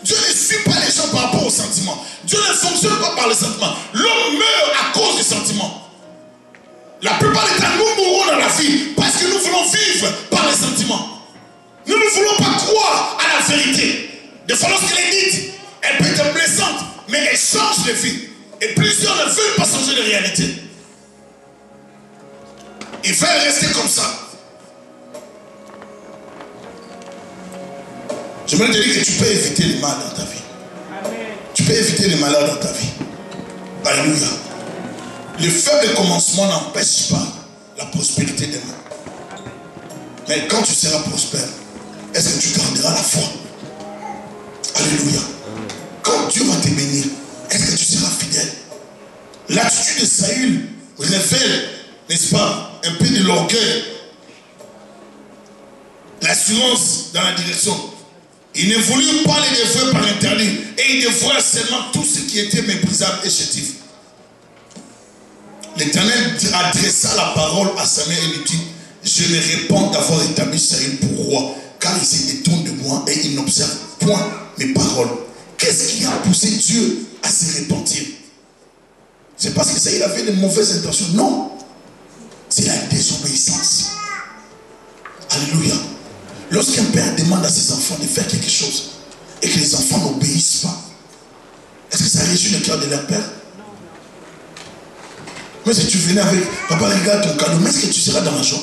ne suit pas les gens par rapport aux sentiments. Dieu ne fonctionne pas par les sentiments. L'homme meurt à cause des sentiments. La plupart du temps, nous mourons dans la vie parce que nous voulons vivre par les sentiments. Nous ne voulons pas croire à la vérité. Des fois, lorsqu'elle est dite, elle peut être blessante, mais elle change de vie. Et plusieurs ne veulent pas changer de réalité. Ils veulent rester comme ça. J'aimerais te dire que tu peux éviter le mal dans ta vie. Amen. Tu peux éviter le malheur dans ta vie. Alléluia. Le faible commencement n'empêche pas la prospérité demain. Mais quand tu seras prospère, est-ce que tu garderas la foi? Alléluia. Quand Dieu va te bénir, est-ce que tu seras fidèle? L'attitude de Saül révèle, n'est-ce pas, un peu de l'orgueil, l'assurance dans la direction. Il ne voulut pas les dévouer par interdit, et il dévoua seulement tout ce qui était méprisable et chétif. L'Éternel adressa la parole à Samuel et lui dit, je me répands d'avoir établi Saül pour roi, car il se détourne de moi et il n'observe point mes paroles. Qu'est-ce qui a poussé Dieu à se repentir? C'est parce que Saül avait de mauvaises intentions? Non. C'est la désobéissance. Alléluia. Lorsqu'un père demande à ses enfants de faire quelque chose et que les enfants n'obéissent pas, est-ce que ça réjouit le cœur de leur père? Mais si tu venais avec, papa regarde ton cadeau, mais est-ce que tu seras dans la joie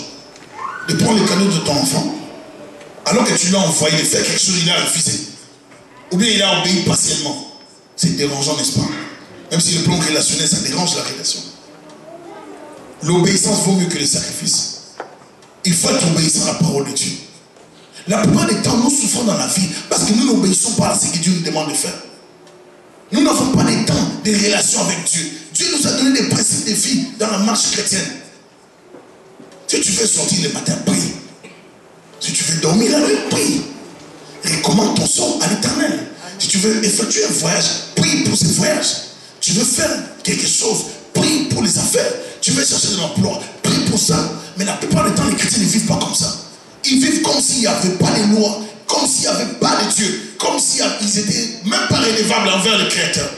de prendre le cadeau de ton enfant alors que tu l'as envoyé de faire quelque chose, il a refusé? Ou bien il a obéi partiellement? C'est dérangeant, n'est-ce pas? Même si le plan relationnel, ça dérange la relation. L'obéissance vaut mieux que le sacrifice. Il faut être obéissant à la parole de Dieu. La plupart des temps, nous souffrons dans la vie parce que nous n'obéissons pas à ce que Dieu nous demande de faire. Nous n'avons pas de temps de relation avec Dieu. Dieu nous a donné des principes de vie dans la marche chrétienne. Si tu veux sortir le matin, prie. Si tu veux dormir la nuit, prie. Recommande ton sort à l'Éternel. Si tu veux effectuer un voyage, prie pour ce voyage. Tu veux faire quelque chose, prie pour les affaires. Tu veux chercher de l'emploi, prie pour ça. Mais la plupart du temps, les chrétiens ne vivent pas comme ça. Ils vivent comme s'il n'y avait pas de loi, comme s'il n'y avait pas de Dieu, comme s'ils n'étaient même pas redevables envers le Créateur.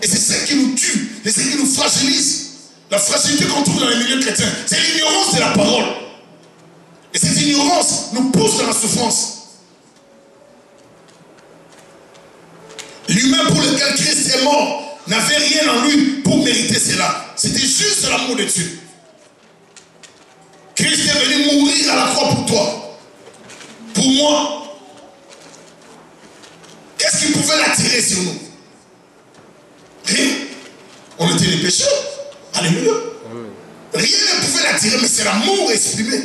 Et c'est ça qui nous tue, c'est ça qui nous fragilise. La fragilité qu'on trouve dans les milieux chrétiens, c'est l'ignorance de la parole. Et c'est les ignorances nous poussent dans la souffrance. L'humain pour lequel Christ est mort n'avait rien en lui pour mériter cela. C'était juste l'amour de Dieu. Christ est venu mourir à la croix pour toi, pour moi. Qu'est-ce qui pouvait l'attirer sur nous? Rien. On était des pécheurs. Alléluia. Rien ne pouvait l'attirer, mais c'est l'amour exprimé.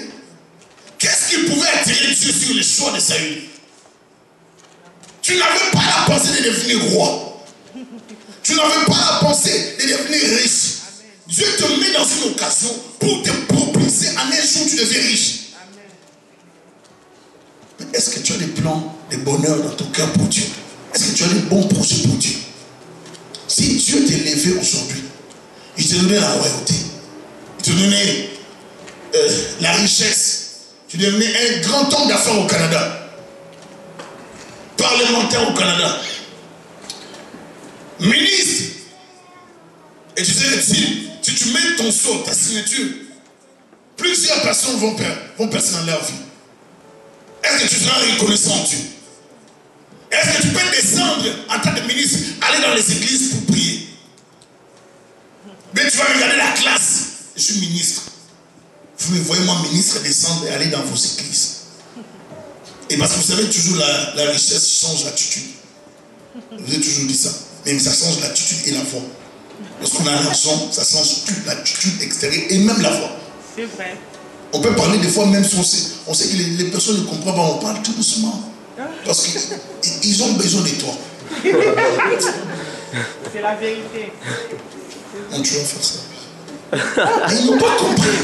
Qu'est-ce qui pouvait attirer Dieu sur le choix de Saül? Tu n'avais pas la pensée de devenir roi. Tu n'avais pas la pensée de devenir riche. Dieu te met dans une occasion pour te propulser en un jour tu deviens riche. Mais est-ce que tu as des plans de bonheur dans ton cœur pour Dieu? Est-ce que tu as des bons projets pour Dieu? Si Dieu t'est levé aujourd'hui, il te donnait la royauté, il te donnait la richesse, tu devenais un grand homme d'affaires au Canada, parlementaire au Canada, ministre, et tu sais que si tu mets ton sceau, ta signature, plusieurs personnes vont passer dans leur vie. Est-ce que tu seras reconnaissant en Dieu? Est-ce que tu peux descendre en tant que ministre, aller dans les églises pour prier? Mais tu vas regarder la classe. Je suis ministre. Vous me voyez, moi, ministre, descendre et aller dans vos églises. Et parce que vous savez, toujours la richesse change l'attitude. Vous avez toujours dit ça. Mais ça change l'attitude et la voix. Lorsqu'on a l'argent, ça change toute l'attitude extérieure et même la voix. C'est vrai. On peut parler des fois, même si on sait que les personnes ne comprennent pas, on parle tout doucement. Parce qu'ils ont besoin de toi. C'est la vérité. On tu vas faire ça. Ils n'ont pas compris.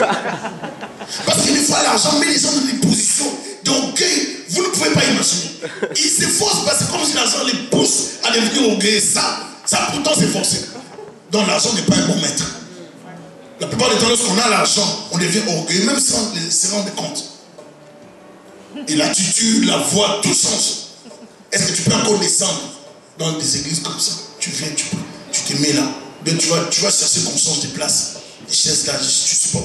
Parce que des fois, l'argent met les gens dans des positions d'orgueil. Vous ne pouvez pas imaginer. Ils s'efforcent parce que c'est comme si l'argent les pousse à devenir orgueilleux. Ça pourtant c'est forcé. Donc l'argent n'est pas un bon maître. La plupart du temps, lorsqu'on a l'argent, on devient orgueilleux, même sans se rendre compte. Et l'attitude, la voix, tout change. Est-ce que tu peux encore descendre dans des églises comme ça? Tu viens, tu te mets là. Ben, tu vas chercher qu'on change de place. Les chaises là,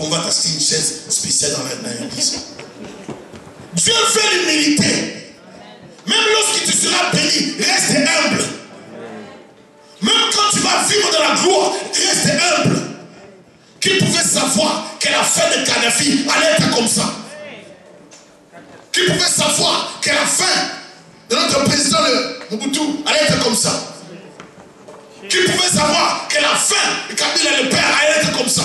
on va t'acheter une chaise spéciale dans l'église. Dieu fait l'humilité. Même lorsque tu seras béni, reste humble. Même quand tu vas vivre dans la gloire, reste humble. Qui pouvait savoir que la fin de Kadhafi allait être comme ça? Qui pouvait savoir que la fin de notre président Mobutu allait être comme ça? Qui pouvait savoir que la fin de Kabila le Père allait être comme ça?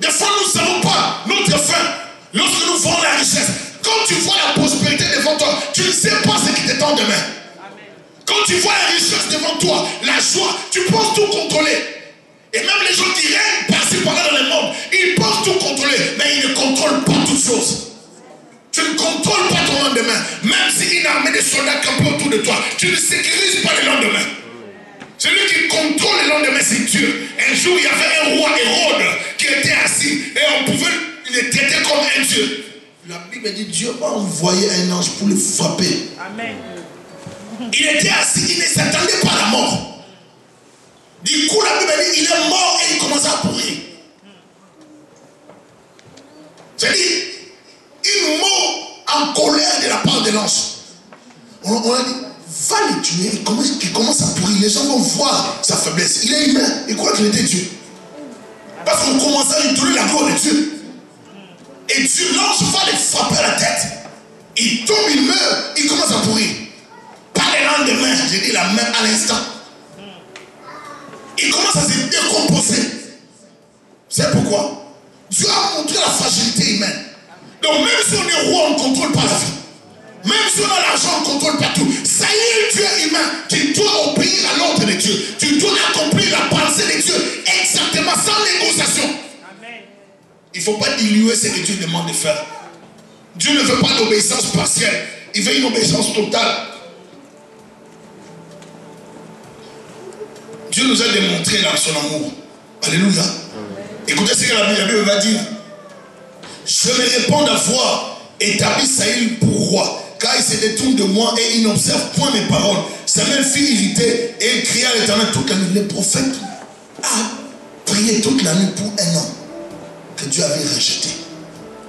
Des fois nous ne savons pas notre fin. Lorsque nous voyons la richesse, quand tu vois la prospérité devant toi, tu ne sais pas ce qui t'attend demain. Quand tu vois la richesse devant toi, la joie, tu penses tout contrôler. Et même les gens qui règnent par-ci par-là dans le monde, ils pensent tout contrôler, mais ils ne contrôlent pas toutes choses. Tu ne contrôles pas ton lendemain. Même si une armée de soldats campe autour de toi, tu ne sécurises pas le lendemain. Celui qui contrôle le lendemain, c'est Dieu. Un jour, il y avait un roi Hérode qui était assis et on pouvait le traiter comme un Dieu. La Bible dit Dieu va envoyer un ange pour le frapper. Amen. Il était assis, il ne s'attendait pas à la mort. Du coup, la Bible dit il est mort et il commença à pourrir. C'est-à-dire, une mort en colère de la part de l'ange. On a dit, va le tuer, il commence à pourrir. Les gens vont voir sa faiblesse. Il est humain, il croit qu'il était Dieu. Parce qu'on commence à lui donner la gloire de Dieu. Et Dieu, l'ange va le frapper à la tête. Il tombe, il meurt, il commence à pourrir. Pas le lendemain, j'ai dit la main à l'instant. Il commence à se décomposer. C'est pourquoi Dieu a montré la fragilité humaine. Donc même si on est roi, on ne contrôle pas la vie. Même si on a l'argent, on ne contrôle pas tout. Ça y est, tu es humain. Tu dois obéir à l'ordre de Dieu. Tu dois accomplir la pensée de Dieu exactement, sans négociation. Amen. Il ne faut pas diluer ce que Dieu demande de faire. Dieu ne veut pas d'obéissance partielle. Il veut une obéissance totale. Dieu nous a démontré dans son amour. Alléluia. Écoutez ce que la Bible va dire. Je me réponds d'avoir établi Saül pour roi, car il se détourne de moi et il n'observe point mes paroles. Samuel fut irrité et il cria à l'Éternel toute la nuit. Le prophète a prié toute la nuit pour un homme que Dieu avait rejeté.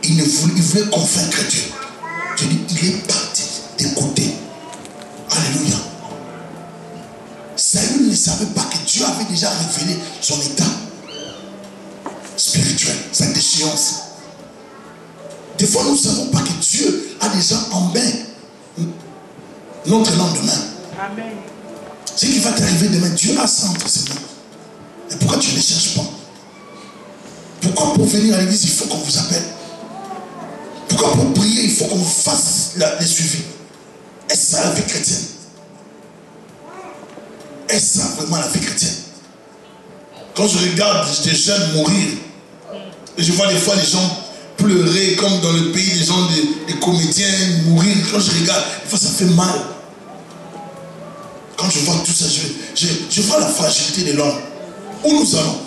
il voulait convaincre Dieu. Je dis, il est parti d'écouter. Alléluia. Saül ne savait pas que Dieu avait déjà révélé son état spirituel, sa déchéance. Des fois, nous ne savons pas que Dieu a déjà en main notre lendemain. Amen. Ce qui va t'arriver demain, Dieu a ça entre ses mains. Et pourquoi tu ne les cherches pas? Pourquoi pour venir à l'église, il faut qu'on vous appelle? Pourquoi pour prier, il faut qu'on fasse les suivis? Est-ce ça la vie chrétienne? Est-ce ça vraiment la vie chrétienne? Quand je regarde des jeunes mourir, et je vois des fois les gens pleurer comme dans le pays, les gens, des comédiens mourir, quand je regarde, des fois ça fait mal. Quand je vois tout ça, je vois la fragilité de l'homme. Où nous allons?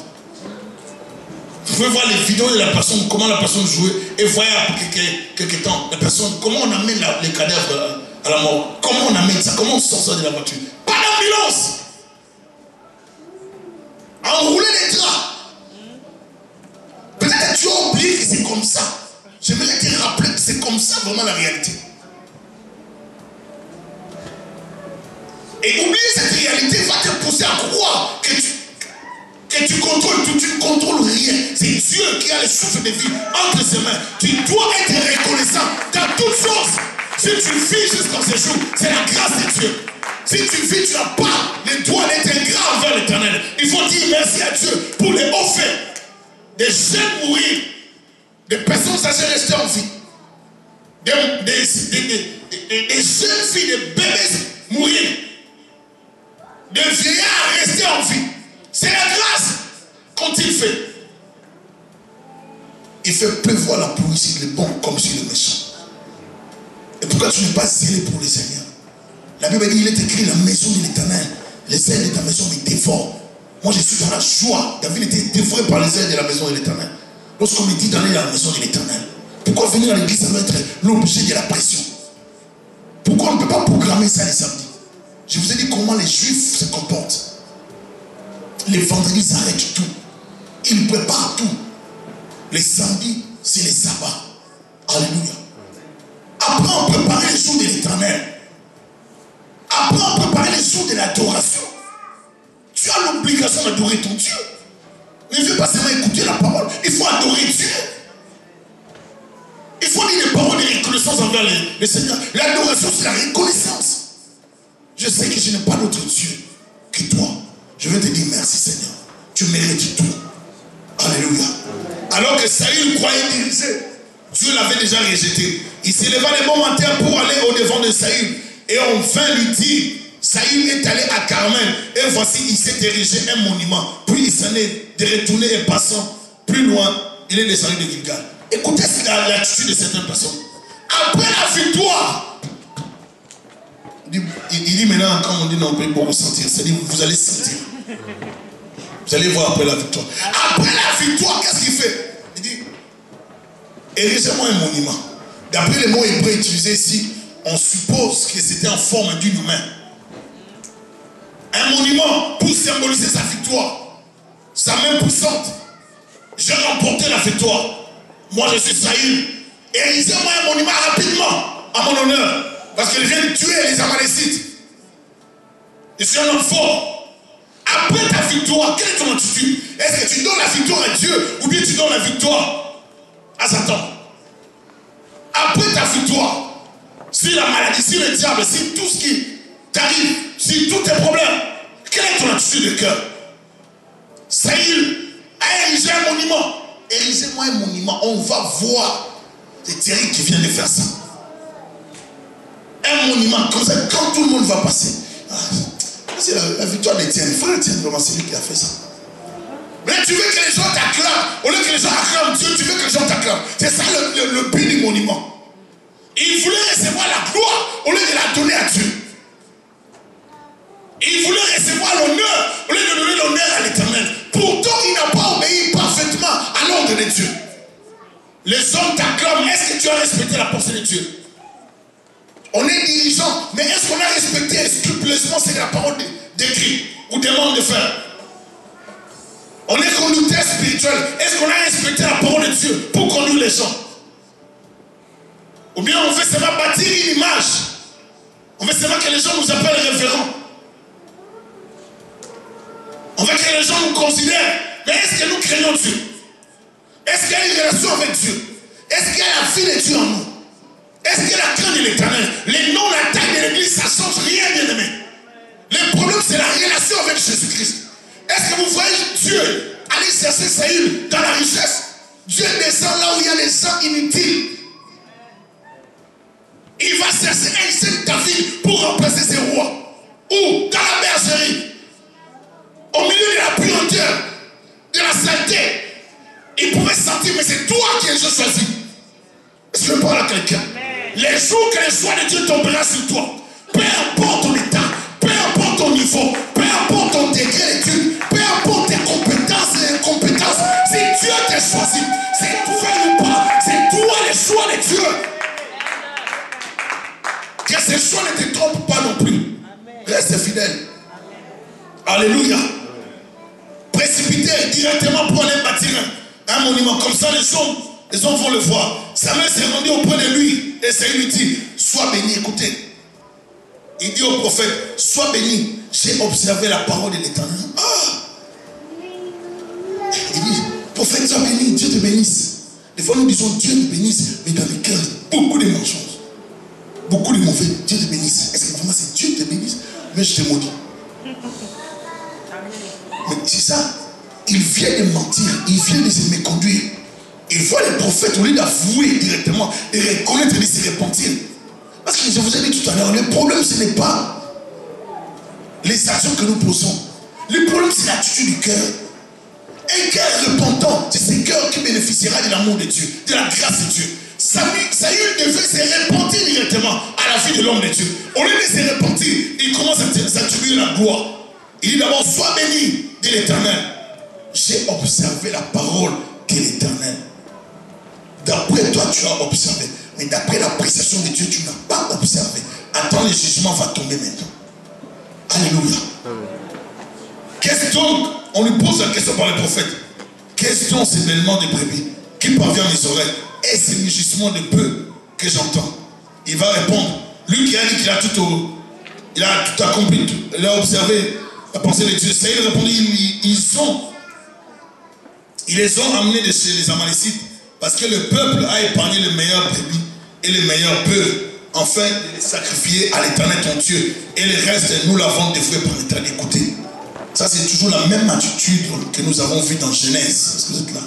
Vous pouvez voir les vidéos de la personne, comment la personne jouait, et voyez après quelques temps, la personne, comment on amène les cadavres à la mort, comment on amène ça, comment on sort ça de la voiture. Pas d'ambulance! Enrouler les draps. Peut-être que tu as oublié que c'est comme ça. J'aimerais te rappeler que c'est comme ça vraiment la réalité. Et oublier cette réalité va te pousser à croire que tu contrôles tout, tu ne contrôles rien. C'est Dieu qui a le souffle de vie entre ses mains. Tu dois être reconnaissant dans toutes choses. Si tu vis jusqu'à ce jour, c'est la grâce de Dieu. Si tu vis, tu n'as pas le droit d'être ingrat envers l'Éternel. Il faut dire merci à Dieu pour les hauts faits. Des jeunes mourir, des personnes âgées rester en vie, des jeunes filles, des bébés mourir, des vieillards rester en vie. C'est la grâce. Quand il fait, il fait pleuvoir la pluie sur les bons comme sur les méchants. Et pourquoi tu n'es pas zélé pour les Seigneurs? La Bible dit, il est écrit, la maison de l'Éternel, les ailes de ta maison me dévorent. Moi je suis dans la joie. David était dévoré par les ailes de la maison de l'Éternel. Lorsqu'on me dit d'aller dans la maison de l'Éternel, pourquoi venir à l'église, ça doit être l'objet de la pression? Pourquoi on ne peut pas programmer ça les samedis? Je vous ai dit comment les Juifs se comportent. Les vendredis, ils arrêtent tout. Ils préparent tout. Les samedis, c'est les sabbats. Alléluia. Apprends à préparer les jours de l'Éternel. Apprends à préparer les jours de l'adoration. Tu as l'obligation d'adorer ton Dieu. Ne viens pas seulement écouter la parole. Il faut adorer Dieu. Il faut dire les paroles de reconnaissance envers le Seigneur. L'adoration, c'est la reconnaissance. Je sais que je n'ai pas d'autre Dieu que toi. Je vais te dire merci Seigneur. Tu mérites tout. Alléluia. Alors que Saül croyait diriger, Dieu l'avait déjà rejeté. Il s'éleva les bons matins pour aller au-devant de Saül. Et on vint lui dire, Saül est allé à Carmel. Et voici, il s'est érigé un monument. Puis il s'en est retourné et passant plus loin, il est descendu de Gilgal. Écoutez l'attitude de certaines personnes. Après la victoire, il dit maintenant, quand on dit non, on peut pas ressentir. C'est-à-dire, vous allez sentir. Vous allez voir après la victoire. Après la victoire, qu'est-ce qu'il fait? Il dit, érigez-moi un monument. D'après les mots hébreux utilisés ici, on suppose que c'était en forme d'une main. Un monument pour symboliser sa victoire. Sa main puissante. J'ai remporté la victoire. Moi je suis Saül. Érigez-moi un monument rapidement à mon honneur. Parce qu'il vient de tuer les Amalécites. Je suis un homme fort. Après ta victoire, quelle est ton attitude? Est-ce que tu donnes la victoire à Dieu ou bien tu donnes la victoire à Satan? Après ta victoire, si la maladie, si le diable, si tout ce qui t'arrive, si tous tes problèmes, quelle est ton attitude de cœur? Saül a érigé un monument. Érigez-moi un monument. On va voir. C'est Thierry qui vient de faire ça. Un monument comme ça, quand tout le monde va passer. C'est la victoire d'Étienne. Frère Étienne, vraiment, c'est lui qui a fait ça. Mais tu veux que les gens t'acclament. Au lieu que les gens acclament Dieu, tu veux que les gens t'acclament. C'est ça le but du monument. Il voulait recevoir la gloire au lieu de la donner à Dieu. Il voulait recevoir l'honneur au lieu de donner l'honneur à l'Éternel. Pourtant, il n'a pas obéi parfaitement à l'ordre de Dieu. Les hommes t'acclament. Est-ce que tu as respecté la pensée de Dieu? On est dirigeant, mais est-ce qu'on a respecté scrupuleusement ce que la parole décrit ou demande de faire? On est conducteur spirituel. Est-ce qu'on a respecté la parole de Dieu pour conduire les gens? Ou bien on veut seulement bâtir une image. On veut seulement que les gens nous appellent révérends. On veut que les gens nous considèrent. Mais est-ce que nous craignons Dieu? Est-ce qu'il y a une relation avec Dieu? Est-ce qu'il y a la vie de Dieu en nous? Est-ce qu'il y a la crainte de l'Éternel? Les noms, la taille de l'église, ça ne change rien, bien aimé. Le problème, c'est la relation avec Jésus-Christ. Est-ce que vous voyez Dieu aller chercher Saül dans la richesse? Dieu descend là où il y a les gens inutiles. Il va chercher un seul David pour remplacer ses rois. Ou dans la bergerie, au milieu de la puanteur, de la saleté, il pouvait sentir, mais c'est toi qui es choisi. Est-ce que je parle à quelqu'un? Les jours que le choix de Dieu tombera sur toi, peu importe ton état, peu importe ton niveau, peu importe ton degré d'études, peu importe tes compétences et incompétences, si Dieu t'a choisi, c'est toi ou pas, c'est toi le choix de Dieu. Que ce choix ne te trompe pas non plus. Reste fidèle. Alléluia. Précipiter directement pour aller bâtir un monument. Comme ça, les hommes vont le voir. Samuel s'est rendu auprès de lui. Et Saül lui dit, sois béni. Écoutez. Il dit au prophète, sois béni. J'ai observé la parole de l'Éternel. Ah! Il dit, prophète, sois béni. Dieu te bénisse. Des fois, nous disons, Dieu te bénisse. Mais dans les cœurs, beaucoup de mensonges. Beaucoup de mauvais. Dieu te bénisse. Est-ce que vraiment c'est Dieu te bénisse? Mais je te maudis. Mais c'est ça. Il vient de mentir. Il vient de se méconduire. Il voit les prophètes au lieu d'avouer directement et reconnaître et de se repentir. Parce que je vous ai dit tout à l'heure, le problème ce n'est pas les actions que nous posons. Le problème c'est l'attitude du cœur. Un cœur repentant, c'est ce cœur qui bénéficiera de l'amour de Dieu, de la grâce de Dieu. Saül devait se repentir directement à la vie de l'homme de Dieu. Au lieu de se repentir, il commence à s'attribuer la gloire. Il dit d'abord, sois béni de l'Éternel. J'ai observé la parole de l'Éternel. D'après toi, tu as observé. Mais d'après l'appréciation de Dieu, tu n'as pas observé. Attends, le jugement va tomber maintenant. Alléluia. Qu'est-ce donc? On lui pose la question par le prophète. Quels sont ces bêlements de brebis qui parviennent à mes oreilles? Est-ce le mugissement de peu que j'entends? Il va répondre. Lui qui a dit qu'il a tout accompli, il a observé la pensée de Dieu. Ça, il répondit, ils les ont amenés de chez les Amalécites parce que le peuple a épargné les meilleurs brebis et les meilleurs bœufs afin de les sacrifier à l'Éternel ton Dieu. Et le reste, nous l'avons dévoué par l'Éternel. Écoutez, ça c'est toujours la même attitude que nous avons vue dans Genèse. Est-ce que vous êtes là?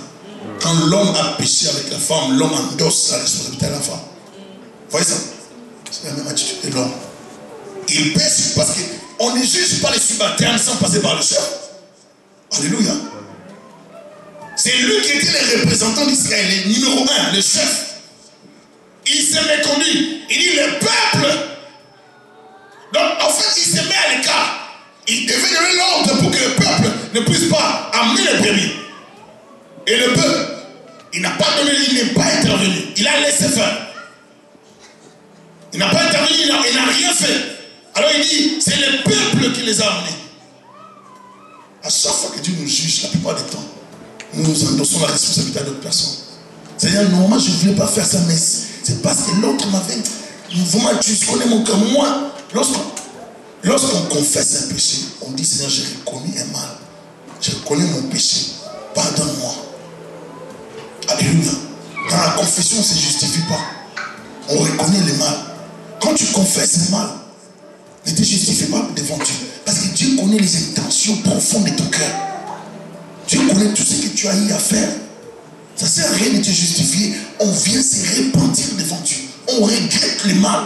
Quand l'homme a péché avec la femme, l'homme endosse la responsabilité à la femme. Vous voyez ça? C'est la même attitude de l'homme. Il pêche parce qu'on ne juge pas les subalternes sans passer par le chef. Alléluia. C'est lui qui était le représentant d'Israël, le numéro 1, le chef. Il s'est méconduit. Il dit le peuple. Donc en fait, il se met à l'écart. Il devait donner l'ordre pour que le peuple ne puisse pas amener les brebis. Et le peuple, il n'a pas donné, il n'est pas intervenu. Il a laissé faire. Il n'a pas intervenu, il n'a rien fait. Alors il dit, c'est le peuple qui les a amenés. À chaque fois que Dieu nous juge, la plupart du temps, nous endossons la responsabilité à d'autres personnes. C'est-à-dire, non, moi je ne voulais pas faire ça, mais c'est parce que l'autre m'avait... Vraiment, tu connais mon cœur. Moi, lorsqu'on confesse un péché, on dit, Seigneur, j'ai reconnu un mal. Je reconnais mon péché. Pardonne-moi. Alléluia. Dans la confession, on ne se justifie pas. On reconnaît le mal. Quand tu confesses un mal, ne te justifie pas devant Dieu. Parce que Dieu connaît les intentions profondes de ton cœur. Dieu connaît tout ce que tu as eu à faire. Ça ne sert à rien de te justifier. On vient se repentir devant Dieu. On regrette le mal.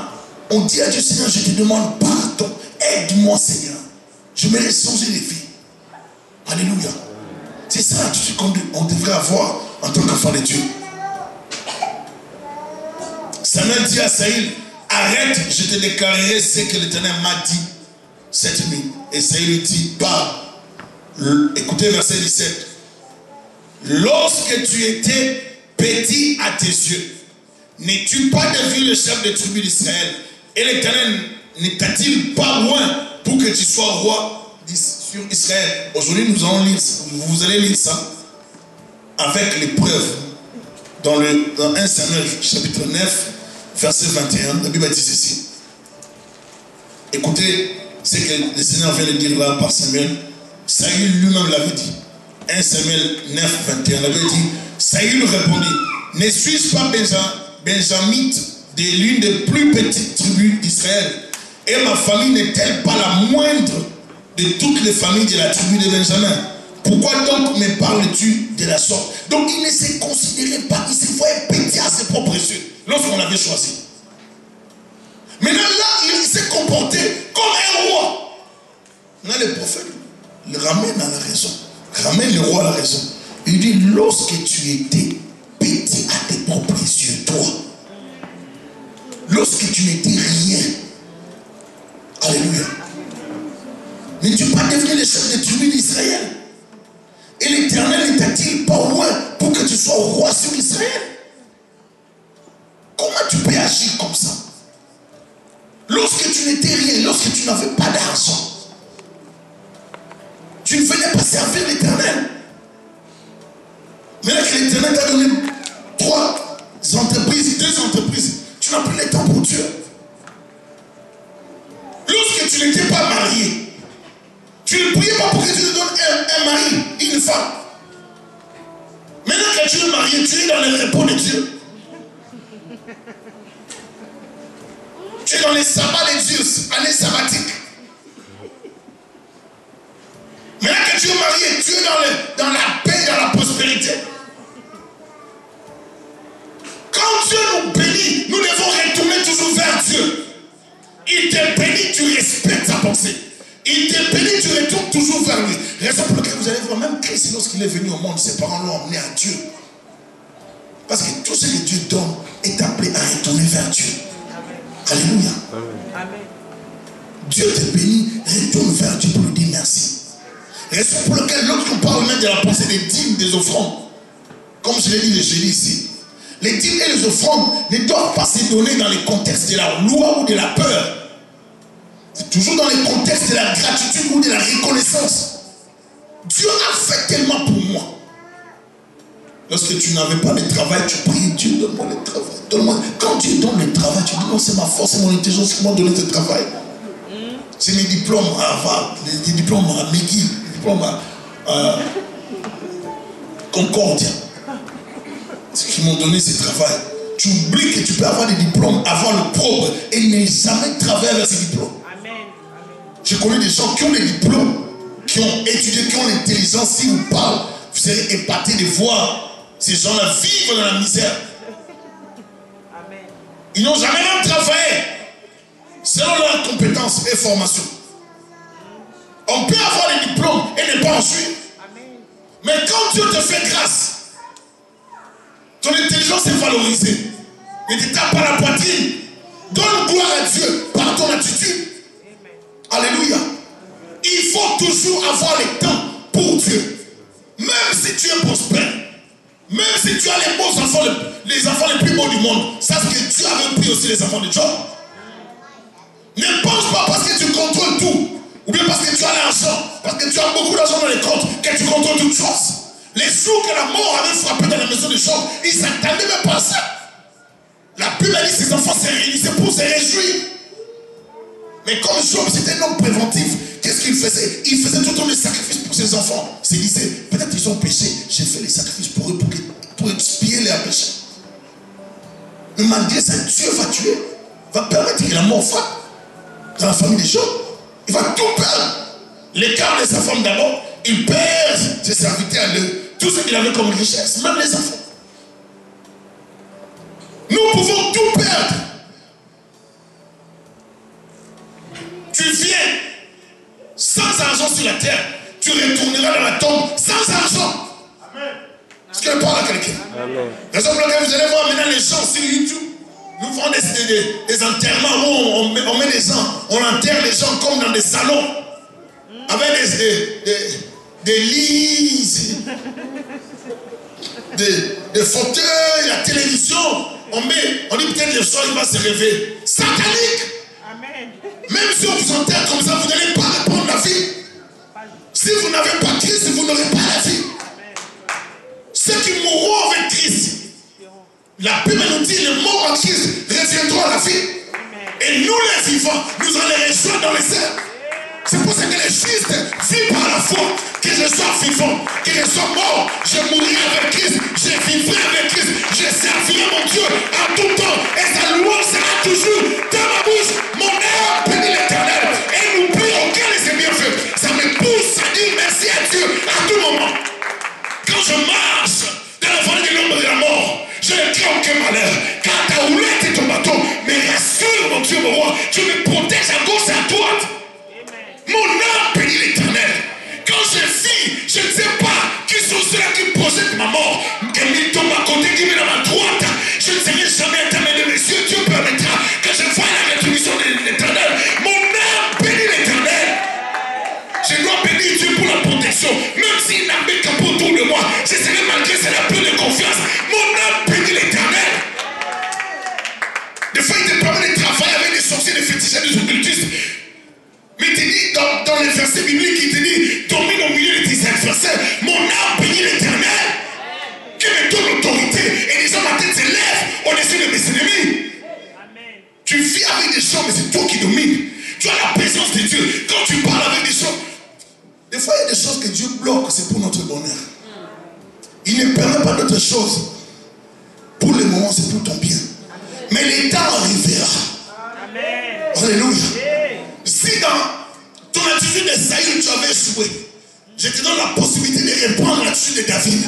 On dit à Dieu, Seigneur, je te demande pardon. Aide-moi, Seigneur. Je me laisse changer les vies. Alléluia. C'est ça l'attitude qu'on devrait avoir en tant qu'enfant de Dieu. Samuel dit à Saül, arrête, je te déclarerai ce que l'Éternel m'a dit cette nuit. Et Saül lui dit, parle. Écoutez verset 17. Lorsque tu étais petit à tes yeux, n'es-tu pas devenu le chef des tribus d'Israël? Et l'Éternel ne t'a-t-il pas loin pour que tu sois roi sur Israël? Aujourd'hui, nous allons lire, vous allez lire ça avec les preuves dans 1 Samuel chapitre 9, verset 21, la Bible dit ceci. Écoutez ce que le Seigneur vient de dire là par Samuel. Saül lui-même l'avait dit. 1 Samuel 9, 21, la Bible dit, Saül répondit, ne suis-je pas benjamite de l'une des plus petites tribus d'Israël, et ma famille n'est-elle pas la moindre de toutes les familles de la tribu de Benjamin? Pourquoi donc me parles-tu de la sorte? Donc il ne se considérait pas, il se voyait petit à ses propres yeux lorsqu'on l'avait choisi. Maintenant là, il s'est comporté comme un roi. Maintenant le prophète le ramène à la raison, ramène le roi à la raison. Il dit, lorsque tu étais petit à tes propres yeux, toi, lorsque tu n'étais rien, alléluia, n'es-tu pas devenu le chef de tribu d'Israël? Et l'Éternel ne t'a-t-il pas au loin pour que tu sois roi sur Israël? Comment tu peux agir comme ça? Lorsque tu n'étais rien, lorsque tu n'avais pas d'argent, tu ne venais pas servir l'Éternel. Maintenant que l'Éternel t'a donné 3 entreprises, 2 entreprises, tu n'as plus le temps pour Dieu. Lorsque tu n'étais pas marié, tu ne priais pas pour que Dieu te donne un mari, une femme. Maintenant que tu es marié, tu es dans le repos de Dieu. Tu es dans les sabbats de Dieu, année sabbatique. Maintenant que tu es marié, tu es dans la paix, dans la prospérité. Quand Dieu nous bénit, nous devons retourner toujours vers Dieu. Il te bénit, tu respectes sa pensée. Il te bénit, tu retournes toujours vers lui. Raison pour laquelle vous allez voir, même Christ, lorsqu'il est venu au monde, ses parents l'ont emmené à Dieu. Parce que tout ce que Dieu donne est appelé à retourner vers Dieu. Amen. Alléluia. Amen. Dieu te bénit, retourne vers Dieu pour lui dire merci. Raison pour laquelle lorsqu'on parle même de la pensée des dîmes, des offrandes, comme je l'ai dit le jeudi ici, les dîmes et les offrandes ne doivent pas se donner dans les contextes de la loi ou de la peur. C'est toujours dans les contextes de la gratitude ou de la reconnaissance. Dieu a fait tellement pour moi. Lorsque tu n'avais pas de travail, tu priais, Dieu, donne-moi le travail. Donne-moi. Quand Dieu donne le travail, tu dis non, c'est ma force, c'est mon intelligence qui m'a donné ce travail. C'est mes diplômes à Harvard, les diplômes à McGill, les diplômes à Concordia. C'est qui m'ont donné ce travail. Tu oublies que tu peux avoir des diplômes, avoir le propre et ne jamais travailler avec ces diplômes. Amen. Je connais des gens qui ont des diplômes, qui ont étudié, qui ont l'intelligence. Si vous parlez, vous serez épaté de voir ces gens-là vivre dans la misère. Amen. Ils n'ont jamais même travaillé selon leurs compétences et formations. On peut avoir des diplômes et ne pas en suivre. Amen. Mais quand Dieu te fait grâce, ton intelligence est valorisée. Ne te tape pas la poitrine. Donne gloire à Dieu par ton attitude. Amen. Alléluia. Il faut toujours avoir le temps pour Dieu. Même si tu es prospère, même si tu as les beaux enfants, les enfants les plus beaux du monde, sache que Dieu avait pris aussi les enfants de Job. Ne pense pas parce que tu contrôles tout, ou bien parce que tu as l'argent, parce que tu as beaucoup d'argent dans les comptes, que tu contrôles toutes choses. Les jours que la mort avait frappé dans la maison de Job, ils ne s'attendaient même pas à ça. La Bible a dit que ses enfants se réunissaient pour se réjouir. Mais comme Job, c'était un homme préventif, qu'est-ce qu'il faisait? Il faisait tout le temps des sacrifices pour ses enfants. Il se disait, peut-être ils ont péché, j'ai fait les sacrifices pour eux, pour expier leurs péchés. Mais malgré ça, Dieu va tuer, va permettre que la mort frappe dans la famille de Job. Il va tout perdre. L'écart de sa femme d'abord, il perd ses serviteurs, tout ce qu'il avait comme richesse, même les enfants. Nous pouvons tout perdre. Tu viens sans argent sur la terre, tu retourneras dans la tombe sans argent. Amen. Est-ce que je parle à quelqu'un? Raison pour laquelle vous allez voir maintenant les gens sur YouTube. Nous faisons des enterrements où on met des gens, on enterre les gens comme dans des salons, avec des lits, des fauteuils, la télévision. On dit peut-être le soir il va se réveiller. Satanique! Amen. Même si on vous enterre comme ça, vous n'allez pas répondre la vie. Si vous n'avez pas Christ, vous n'aurez pas la vie. Ceux qui mourront avec Christ, la Bible nous dit, les morts en Christ reviendront à la vie. Et nous les vivants, nous allons les rejoindre dans les airs. C'est pour ça que les justes vivent par la foi. Que je sois vivant, que je sois mort, je mourrai avec Christ, je vivrai avec Christ, je servirai mon Dieu en tout temps. Et sa louange sera toujours dans ma bouche. Mon âme bénit l'Éternel et n'oublie aucun de ses bienfaits. Ça me pousse à dire merci à Dieu à tout moment. Quand je marche dans la vallée de l'ombre de la mort, je ne crains aucun malheur, car ta houlette et ton bâton me rassurent, mon Dieu, mon roi. Tu me protèges à gauche et à droite. Mon âme bénit l'Éternel. Quand je vis, je ne sais pas qui sont ceux-là qui possèdent ma mort. Qui tombe à côté, qui met dans ma droite. Je ne serai jamais éternel de mes yeux. Dieu permettra que je voie la rétribution de l'Éternel. Mon âme bénit l'Éternel. Je dois bénir Dieu pour la protection. Même s'il n'a pas capot autour de moi, je serai malgré cela plein de confiance. Mon âme bénit l'Éternel. Des fois, il te permet de travailler avec des sorciers, des fétichistes, des occultistes. Mais il te dit dans les versets bibliques, il te dit domine au milieu de tes adversaires. Mon âme bénit l'Éternel qui me donne l'autorité. Et les hommes, ma tête se lève au-dessus de mes ennemis. Amen. Tu vis avec des gens, mais c'est toi qui domines. Tu as la présence de Dieu. Quand tu parles avec des gens, des fois il y a des choses que Dieu bloque, c'est pour notre bonheur. Il ne permet pas d'autres choses. Pour le moment, c'est pour ton bien. Mais le temps arrivera. Amen. Alléluia. Si dans ton attitude de Saül tu avais échoué, je te donne la possibilité de reprendre l'attitude de David.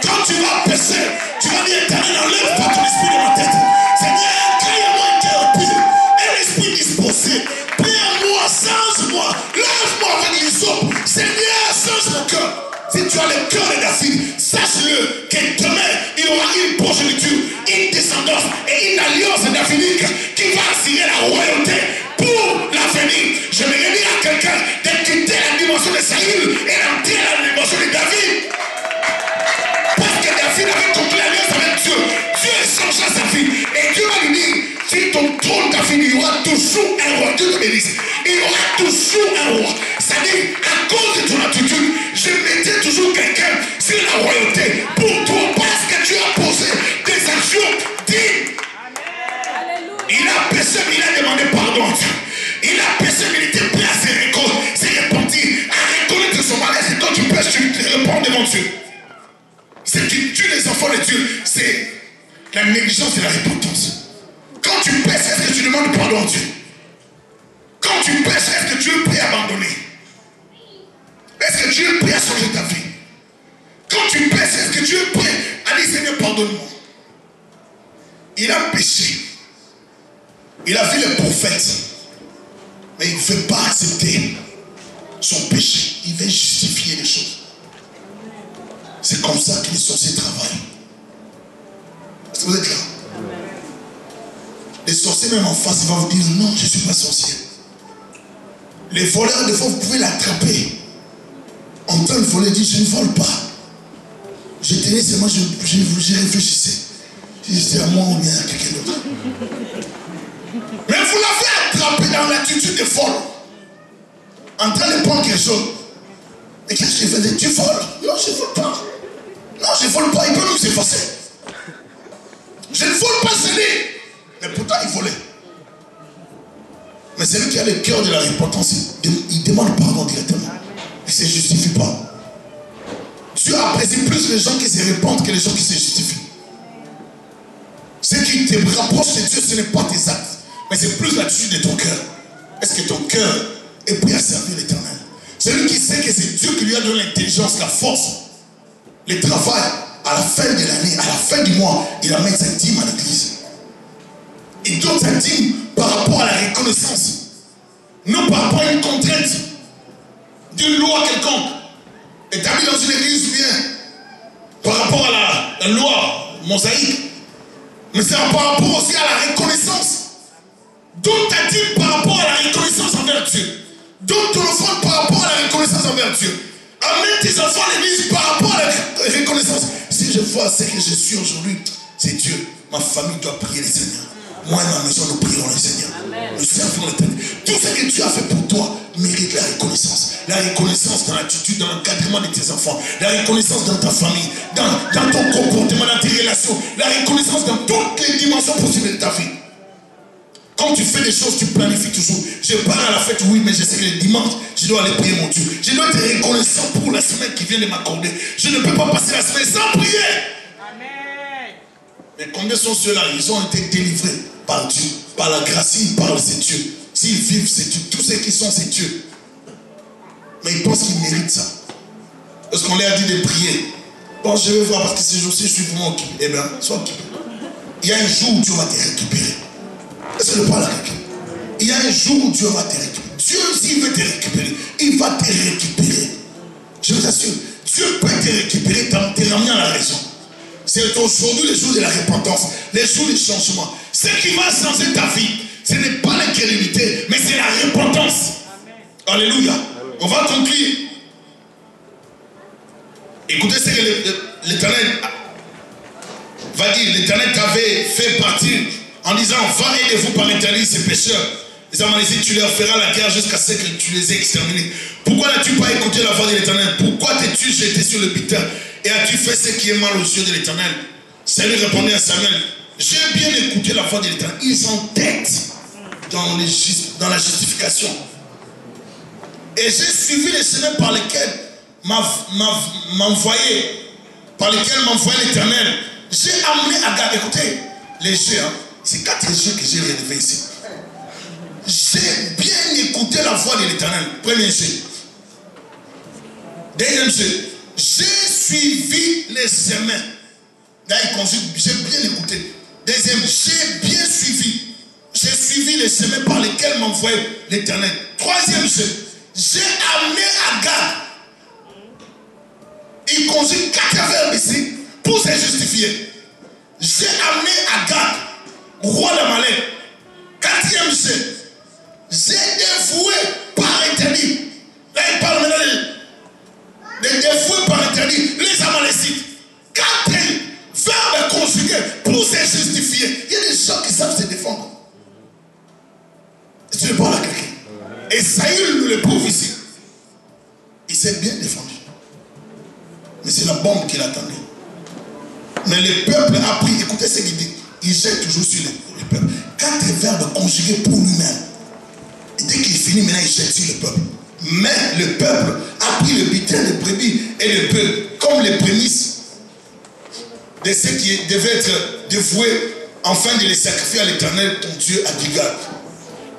Quand tu vas pécher, tu vas dire Éternel, enlève pas ton esprit de ma tête. Seigneur, crée en moi un cœur pur, un esprit disposé. Prie en moi, change-moi, lave-moi avec les autres. Seigneur, change mon cœur. Si tu as le cœur de David, sache-le que demain, il aura une progéniture, une descendance et une alliance davidique qui va assurer la royauté pour l'avenir. Je vais dire à quelqu'un de quitter la dimension de Saül et d'entrer dans la dimension de David. Parce que David avait conclu l'alliance avec Dieu. Dieu changera sa vie. Et Dieu va lui dire, sur ton trône David, il y aura toujours un roi. Dieu te bénisse. Il y aura toujours un roi. C'est-à-dire, à cause de ton attitude, je mettais toujours quelqu'un sur la royauté pour toi. Parce que tu as posé des actions dignes. Il a péché, mais il a demandé pardon. Il a péché, mais il était prêt à se repentir, à reconnaître son malaise. Et quand tu pèches, tu te réponds devant Dieu. Ce qui tue les enfants de Dieu, c'est la négligence et la repentance. Quand tu pèches, est-ce que tu demandes pardon à Dieu? Quand tu pèches, est-ce que Dieu est prêt à abandonner? Est-ce que Dieu est prêt à changer ta vie? Quand tu pèches, est-ce que Dieu est prêt à dire Seigneur, pardonne-moi? Il a péché. Il a vu les prophètes, mais il ne veut pas accepter son péché. Il veut justifier les choses. C'est comme ça que les sorciers travaillent. Est-ce que vous êtes là? Les sorciers, même en face, ils vont vous dire non, je ne suis pas sorcier. Les voleurs, des fois, vous pouvez l'attraper. En train de voler, dit je ne vole pas. Je tenais seulement, je réfléchissais. Si c'est à moi ou bien à quelqu'un d'autre. Mais vous l'avez attrapé dans l'attitude de vol. En train de prendre quelque chose. Et qu'est-ce qu'il faisait? Tu voles? Non, je ne vole pas. Non, je ne vole pas. Il peut nous effacer. Je ne vole pas, c'est lui. Mais pourtant, il volait. Mais celui qui a le cœur de la repentance, il demande pardon directement. Il ne se justifie pas. Dieu apprécie plus les gens qui se repentent que les gens qui se justifient. Ce qui te rapproche de Dieu, ce n'est pas tes actes, mais c'est plus l'attitude de ton cœur. Est-ce que ton cœur est prêt à servir l'Éternel? Celui qui sait que c'est Dieu qui lui a donné l'intelligence, la force, le travail, à la fin de l'année, à la fin du mois, il amène sa dîme à l'église. Il donne sa dîme par rapport à la reconnaissance, non par rapport à une contrainte d'une loi quelconque. Et tu as mis dans une église bien par rapport à la loi mosaïque, mais c'est par rapport aussi à la reconnaissance. Donne ta dîme par rapport à la reconnaissance envers Dieu. Donne ton offrande par rapport à la reconnaissance envers Dieu. Amène tes enfants à l'église par rapport à la reconnaissance. Si je vois ce que je suis aujourd'hui, c'est Dieu. Ma famille doit prier le Seigneur. Moi et ma maison, nous prions le Seigneur. Nous servons l'Éternel. Tout ce que Dieu a fait pour toi mérite la reconnaissance. La reconnaissance dans l'attitude, dans l'encadrement de tes enfants. La reconnaissance dans ta famille, dans ton comportement, dans tes relations. La reconnaissance dans toutes les dimensions possibles de ta vie. Quand tu fais des choses, tu planifies toujours. Je pars à la fête, oui, mais je sais que le dimanche, je dois aller prier mon Dieu. Je dois être reconnaissant pour la semaine qui vient de m'accorder. Je ne peux pas passer la semaine sans prier. Amen. Mais combien sont ceux-là? Ils ont été délivrés par Dieu, par la grâce. S'ils parlent, c'est Dieu. S'ils vivent, c'est Dieu. Tous ceux qui sont, c'est Dieu. Mais ils pensent qu'ils méritent ça. Parce qu'on leur a dit de prier. Bon, je vais voir parce que ces jours-ci, je suis vraiment occupé. Eh bien, sois occupé. Il y a un jour où Dieu va te récupérer. Est-ce que je parle à quelqu'un? Il y a un jour où Dieu va te récupérer. Dieu, s'il veut te récupérer, il va te récupérer. Je vous assure, Dieu peut te récupérer, te ramener à la raison. C'est aujourd'hui le jour de la repentance, le jour du changement. Ce qui va changer ta vie, ce n'est pas l'incrédulité, mais c'est la repentance. Amen. Alléluia. On va conclure. Écoutez ce que l'Éternel va dire. L'Éternel t'avait fait partir en disant, va aidez-vous par interdire ces pécheurs. Les Amalécites, tu leur feras la guerre jusqu'à ce que tu les aies exterminés. Pourquoi n'as-tu pas écouté la voix de l'Éternel? Pourquoi t'es-tu jeté sur le butin et as-tu fait ce qui est mal aux yeux de l'Éternel? Saül répondit à Samuel, j'ai bien écouté la voix de l'Éternel. Ils sont tête dans la justification. Et j'ai suivi les chemins par lesquels m'envoyait l'Éternel. J'ai amené Agag. Écoutez, les jeux, hein, c'est 4 jeux que j'ai relevés ici. J'ai bien écouté la voix de l'Éternel. Premier jeu. Deuxième jeu. J'ai suivi les chemins. Là, il conjugue, j'ai bien écouté. Deuxième, j'ai bien suivi. J'ai suivi les chemins par lesquels m'envoyait l'Éternel. Troisième jeu. J'ai amené Agag. Il conjugue 4 verbes ici pour se justifier. J'ai amené Agag, roi d'Amalek. 4e jeu. J'ai dévoué par interdit. Là, il parle maintenant de dévouer par interdit les Amalécites. 4 verbes conjugués pour se justifier. Il y a des gens qui savent se défendre. Tu ne parles à quelqu'un. Et Saül nous le prouve ici. Il s'est bien défendu. Mais c'est la bombe qu'il attendait. Mais le peuple a pris, écoutez ce qu'il dit. Il jette toujours sur le peuple. 4 verbes conjugués pour lui-même. Et dès qu'il finit, maintenant il jette sur le peuple. Mais le peuple a pris le butin de brebis et le bœuf comme les prémices de ce qui devait être dévoué afin de les sacrifier à l'Éternel, ton Dieu, à Gilgal.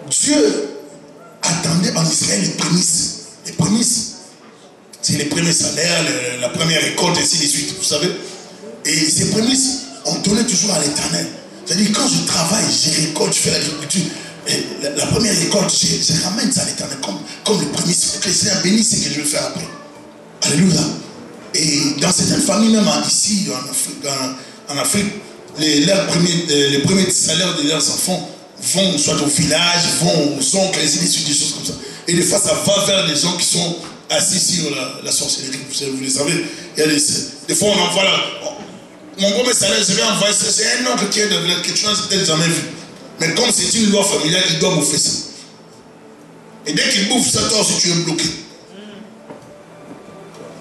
Dieu attendait en Israël les prémices. Les prémices. C'est les premiers salaires, la première récolte, ainsi de suite, vous savez. Et ces prémices, on donnait toujours à l'Éternel. C'est-à-dire, quand je travaille, je récolte, je fais l'agriculture, la première récolte, je ramène ça à l'Éternel comme les prémices, pour que le Seigneur bénisse ce que je vais faire après. Alléluia. Et dans certaines familles, même ici, en Afrique, les premiers salaires de leurs enfants vont soit au village, vont aux oncles, ainsi de suite, des choses comme ça. Et des fois, ça va vers des gens qui sont assis sur la sorcellerie, vous le savez. Il y a des fois, on envoie mon premier salaire, je vais envoyer ça. C'est un oncle qui est de que tu n'as peut-être jamais vu. Mais comme c'est une loi familiale, il doit bouffer ça. Et dès qu'il bouffe ça, toi aussi, tu es bloqué.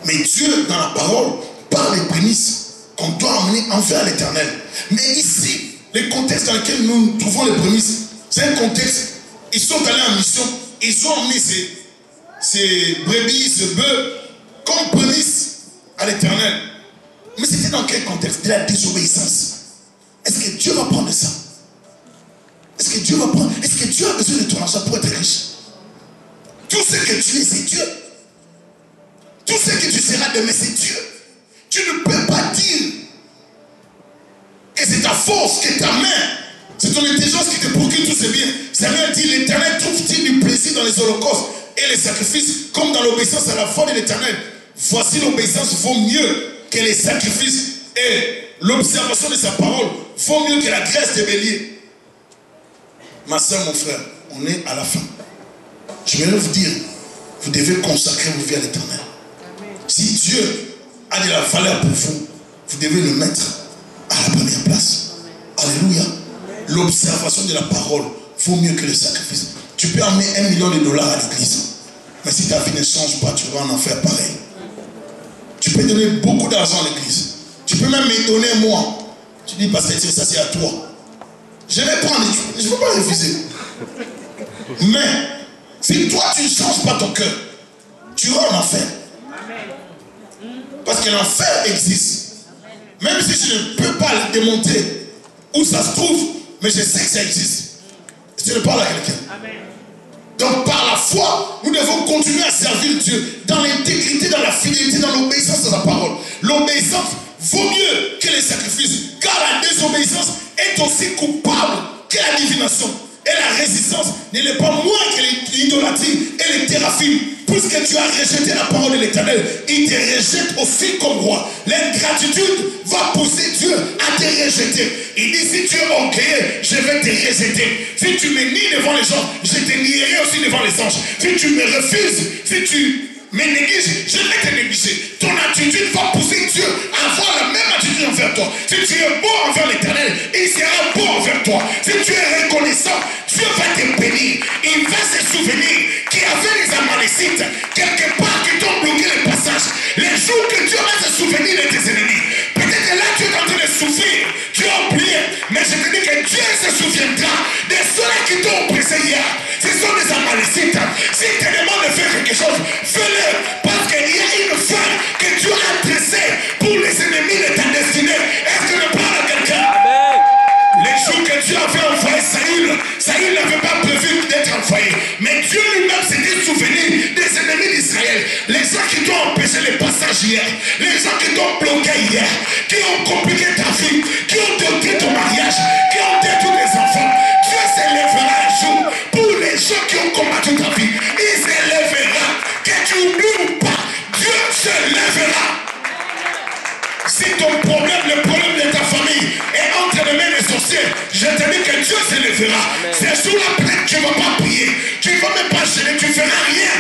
Mais Dieu, dans la parole, parle des prémices qu'on doit emmener envers l'Éternel. Mais ici, le contexte dans lequel nous trouvons les prémices, c'est un contexte. Ils sont allés en mission, ils ont emmené ces brebis, ce bœuf, comme prémisse à l'Éternel. Mais c'était dans quel contexte? De la désobéissance. Est-ce que Dieu va prendre ça? Est-ce que Dieu va prendre? Est-ce que Dieu a besoin de ton argent pour être riche? Tout ce que tu es, c'est Dieu. Tout ce que tu seras demain, c'est Dieu. Tu ne peux pas dire que c'est ta force, que ta main, c'est ton intelligence qui te procure tous ces biens. Samuel dit, l'Éternel trouve-t-il du plaisir dans les holocaustes et les sacrifices, comme dans l'obéissance à la voix de l'Éternel? Voici l'obéissance vaut mieux que les sacrifices et l'observation de sa parole vaut mieux que la graisse des béliers. Ma soeur, mon frère, on est à la fin. Je vais vous dire, vous devez consacrer vos vies à l'Éternel. Si Dieu a de la valeur pour vous, vous devez le mettre à la première place. Alléluia. L'observation de la parole vaut mieux que le sacrifice. Tu peux amener $1 million à l'église, mais si ta vie ne change pas, tu vas en faire pareil. Tu peux donner beaucoup d'argent à l'église. Tu peux même me donner moi. Tu dis, parce que ça c'est à toi. Je vais prendre, je ne peux pas refuser. Mais, si toi tu ne changes pas ton cœur, tu iras en enfer. Parce que l'enfer existe. Même si je ne peux pas le démontrer où ça se trouve, mais je sais que ça existe. Je parle à quelqu'un. Donc par la foi, nous devons continuer à servir Dieu dans l'intégrité, dans la fidélité, dans l'obéissance de sa parole. L'obéissance vaut mieux que les sacrifices, car la désobéissance est aussi coupable que la divination. Et la résistance n'est pas moins que l'idolâtrie et les théraphies. Puisque tu as rejeté la parole de l'Éternel, il te rejette aussi comme roi. L'ingratitude va pousser Dieu à te rejeter. Il dit, si tu es orgueilleux, je vais te rejeter. Si tu me nies devant les gens, je te nierai aussi devant les anges. Si tu me refuses, si tu me négliges, je vais te négliger. Ton attitude va pousser Dieu à avoir la même attitude envers toi. Si tu es bon envers l'Éternel, il sera bon envers toi. Si tu es reconnaissant, Dieu va te bénir. Il va se souvenir qu'il y avait les Amalécites quelque part qui t'ont bloqué le passage. Les jours que Dieu va se souvenir de tes ennemis. Peut-être là tu es en train de souffrir, tu as oublié, mais je te dis que Dieu se souviendra de ceux-là qui t'ont oppressé hier. Ce sont des Amalécites. S'il te demande de faire quelque chose, fais-le. Parce qu'il y a une fin que Dieu a dressée pour les ennemis de ta destinée. Est-ce que je parle à quelqu'un? Les jours que Dieu avait envoyé Saül n'avait pas prévu d'être envoyé. Mais Dieu lui-même s'était souvenu des ennemis d'Israël. Les gens qui t'ont empêché le passage hier, les gens qui t'ont bloqué hier, qui ont compliqué ta vie, qui ont détruit ton mariage, qui ont détruit tes enfants. Dieu s'élèvera un jour pour les gens qui ont combattu ta vie. Il s'élèvera. Que tu oublies ou pas, Dieu se lèvera. Si ton problème, le problème de ta famille est entre les mains des sorciers, je te dis que Dieu se lèvera. C'est sous la plainte que tu ne vas pas prier. Tu ne vas même pas gêner, tu ne feras rien.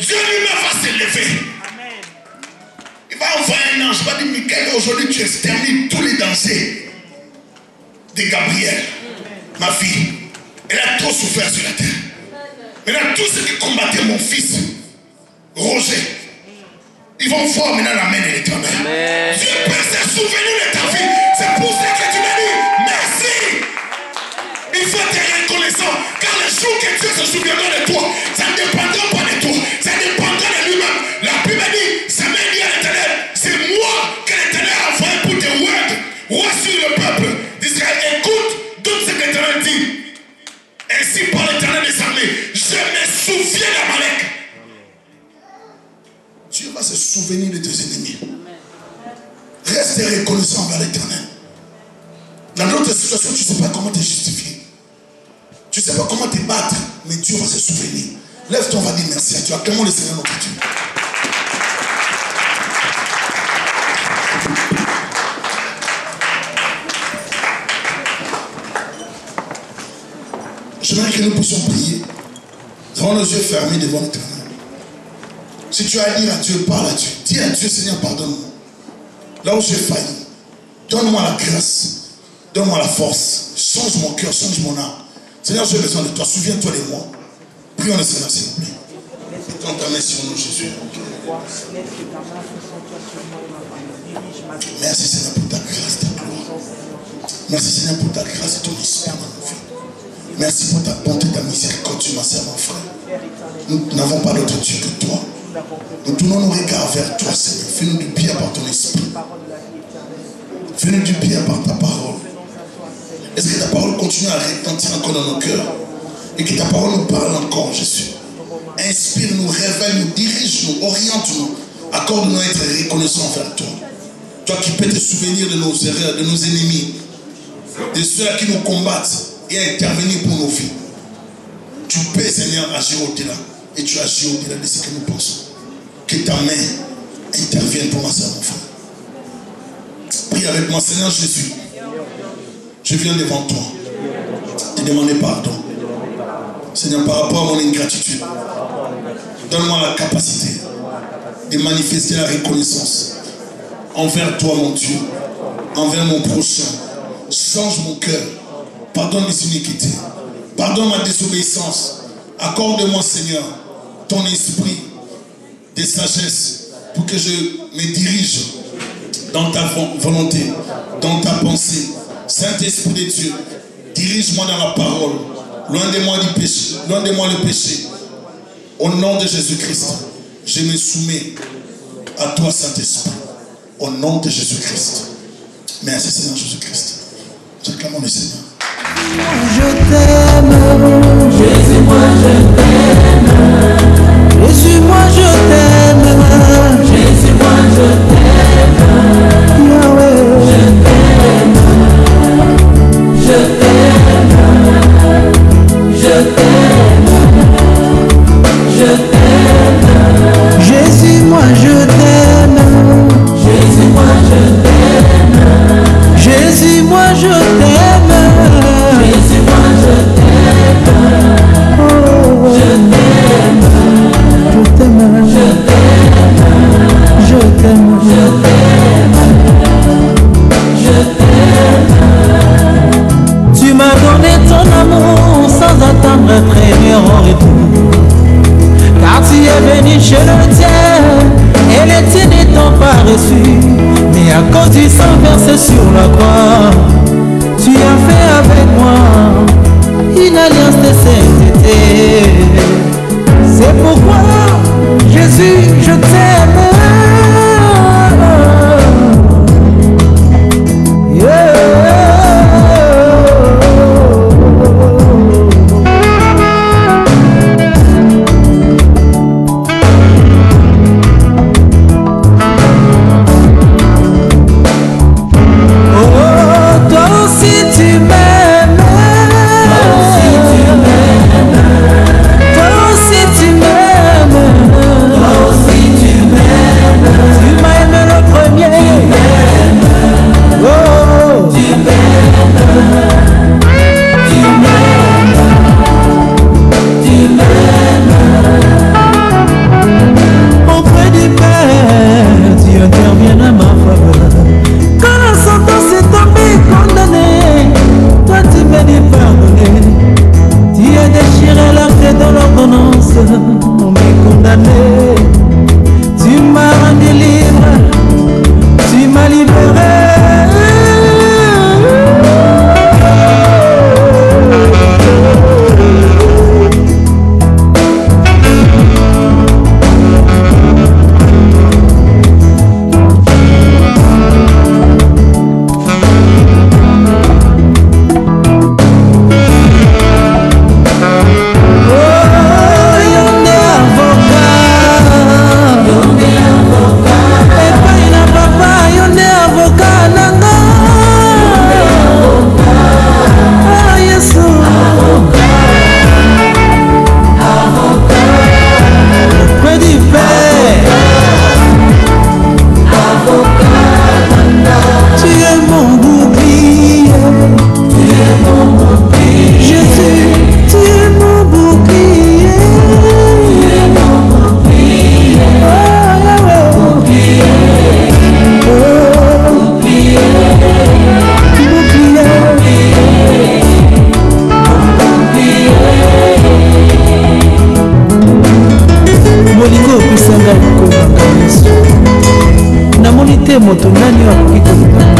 Dieu lui-même va se lever. Il va envoyer un ange. Il va dire, Michael, aujourd'hui tu extermines tous les dangers de Gabriel, ma fille. Elle a trop souffert sur la terre. Maintenant, tous ceux qui combattaient mon fils, Roger, ils vont voir maintenant la main de l'Éternel. Dieu peut se souvenir de ta vie. C'est pour ça que tu m'as dit merci. Il faut être reconnaissant. Car le jour que Dieu se souviendra de toi, ça ne dépendra pas de toi. Ça dépendra de lui-même. La Bible dit, ça m'a dit à l'Éternel, c'est moi que l'Éternel a envoyé pour te roi sur le peuple d'Israël. Écoute tout ce que l'Éternel dit. Ainsi par l'Éternel des armées, je me souviens d'Amalek. Dieu va se souvenir de tes ennemis. Reste reconnaissant envers l'Éternel. Dans d'autres situations, tu ne sais pas comment te justifier. Tu ne sais pas comment te battre, mais Dieu va se souvenir. Lève-toi, on va dire merci à Dieu. Acclamons le Seigneur notre Dieu. J'aimerais que nous puissions prier. Nous avons nos yeux fermés devant l'Éternel. Si tu as à dire à Dieu, parle à Dieu. Dis à Dieu, Seigneur, pardonne-moi. Là où j'ai failli, donne-moi la grâce. Donne-moi la force. Change mon cœur, change mon âme. Seigneur, j'ai besoin de toi. Souviens-toi de moi. Prions le Seigneur, s'il vous plaît. Étends ta main sur nous, Jésus. Merci, Seigneur, pour ta grâce, ta gloire. Merci, Seigneur, pour ta grâce et ton esprit dans nos vies. Merci pour ta bonté, ta miséricorde, tu m'as servi, mon frère. Nous n'avons pas d'autre Dieu que toi. Nous tournons nos regards vers toi, Seigneur. Fais-nous du bien par ton esprit. Fais-nous du bien par ta parole. Est-ce que ta parole continue à retentir encore dans nos cœurs? Et que ta parole nous parle encore, Jésus. Inspire-nous, révèle-nous, dirige-nous, oriente-nous. Accorde-nous à être reconnaissants envers toi. Toi qui peux te souvenir de nos erreurs, de nos ennemis, de ceux qui nous combattent et intervenir pour nos vies. Tu peux, Seigneur, agir au-delà. Et tu agis au-delà de ce que nous pensons. Que ta main intervienne pour ma soeur, mon frère. Prie avec moi, Seigneur Jésus. Je viens devant toi. Te demander pardon. Seigneur, par rapport à mon ingratitude, donne-moi la capacité de manifester la reconnaissance envers toi, mon Dieu, envers mon prochain. Change mon cœur. Pardonne mes iniquités. Pardonne ma désobéissance. Accorde-moi, Seigneur, ton esprit de sagesse pour que je me dirige dans ta volonté, dans ta pensée, Saint-Esprit de Dieu, dirige-moi dans la parole. Loin de moi du péché, loin de moi le péché. Au nom de Jésus-Christ, je me soumets à toi, Saint-Esprit. Au nom de Jésus-Christ. Merci Seigneur Jésus-Christ. J'acclame le Seigneur. Je t'aime, Jésus, moi je t'aime. Jésus, moi je t'aime. Jésus, moi je t'aime. Yahweh, je t'aime. Je t'aime. Je t'aime. Je t'aime. Jésus, moi je t'aime. Jésus, moi je t'aime. Jésus, moi je t'aime. Jésus, moi je t'aime. Oh, je t'aime. Je t'aime. Je t'aime. Je t'aime. Je t'aime. Je t'aime. Tu m'as donné ton amour sans attendre un premier retour. Car tu es venu chez le tien et les tiens n'étant pas reçus. Mais à cause du sang versé sur la croix, tu as fait avec moi une alliance de sainteté. C'est pourquoi, Jésus, je t'aime. moto nani wa kuliko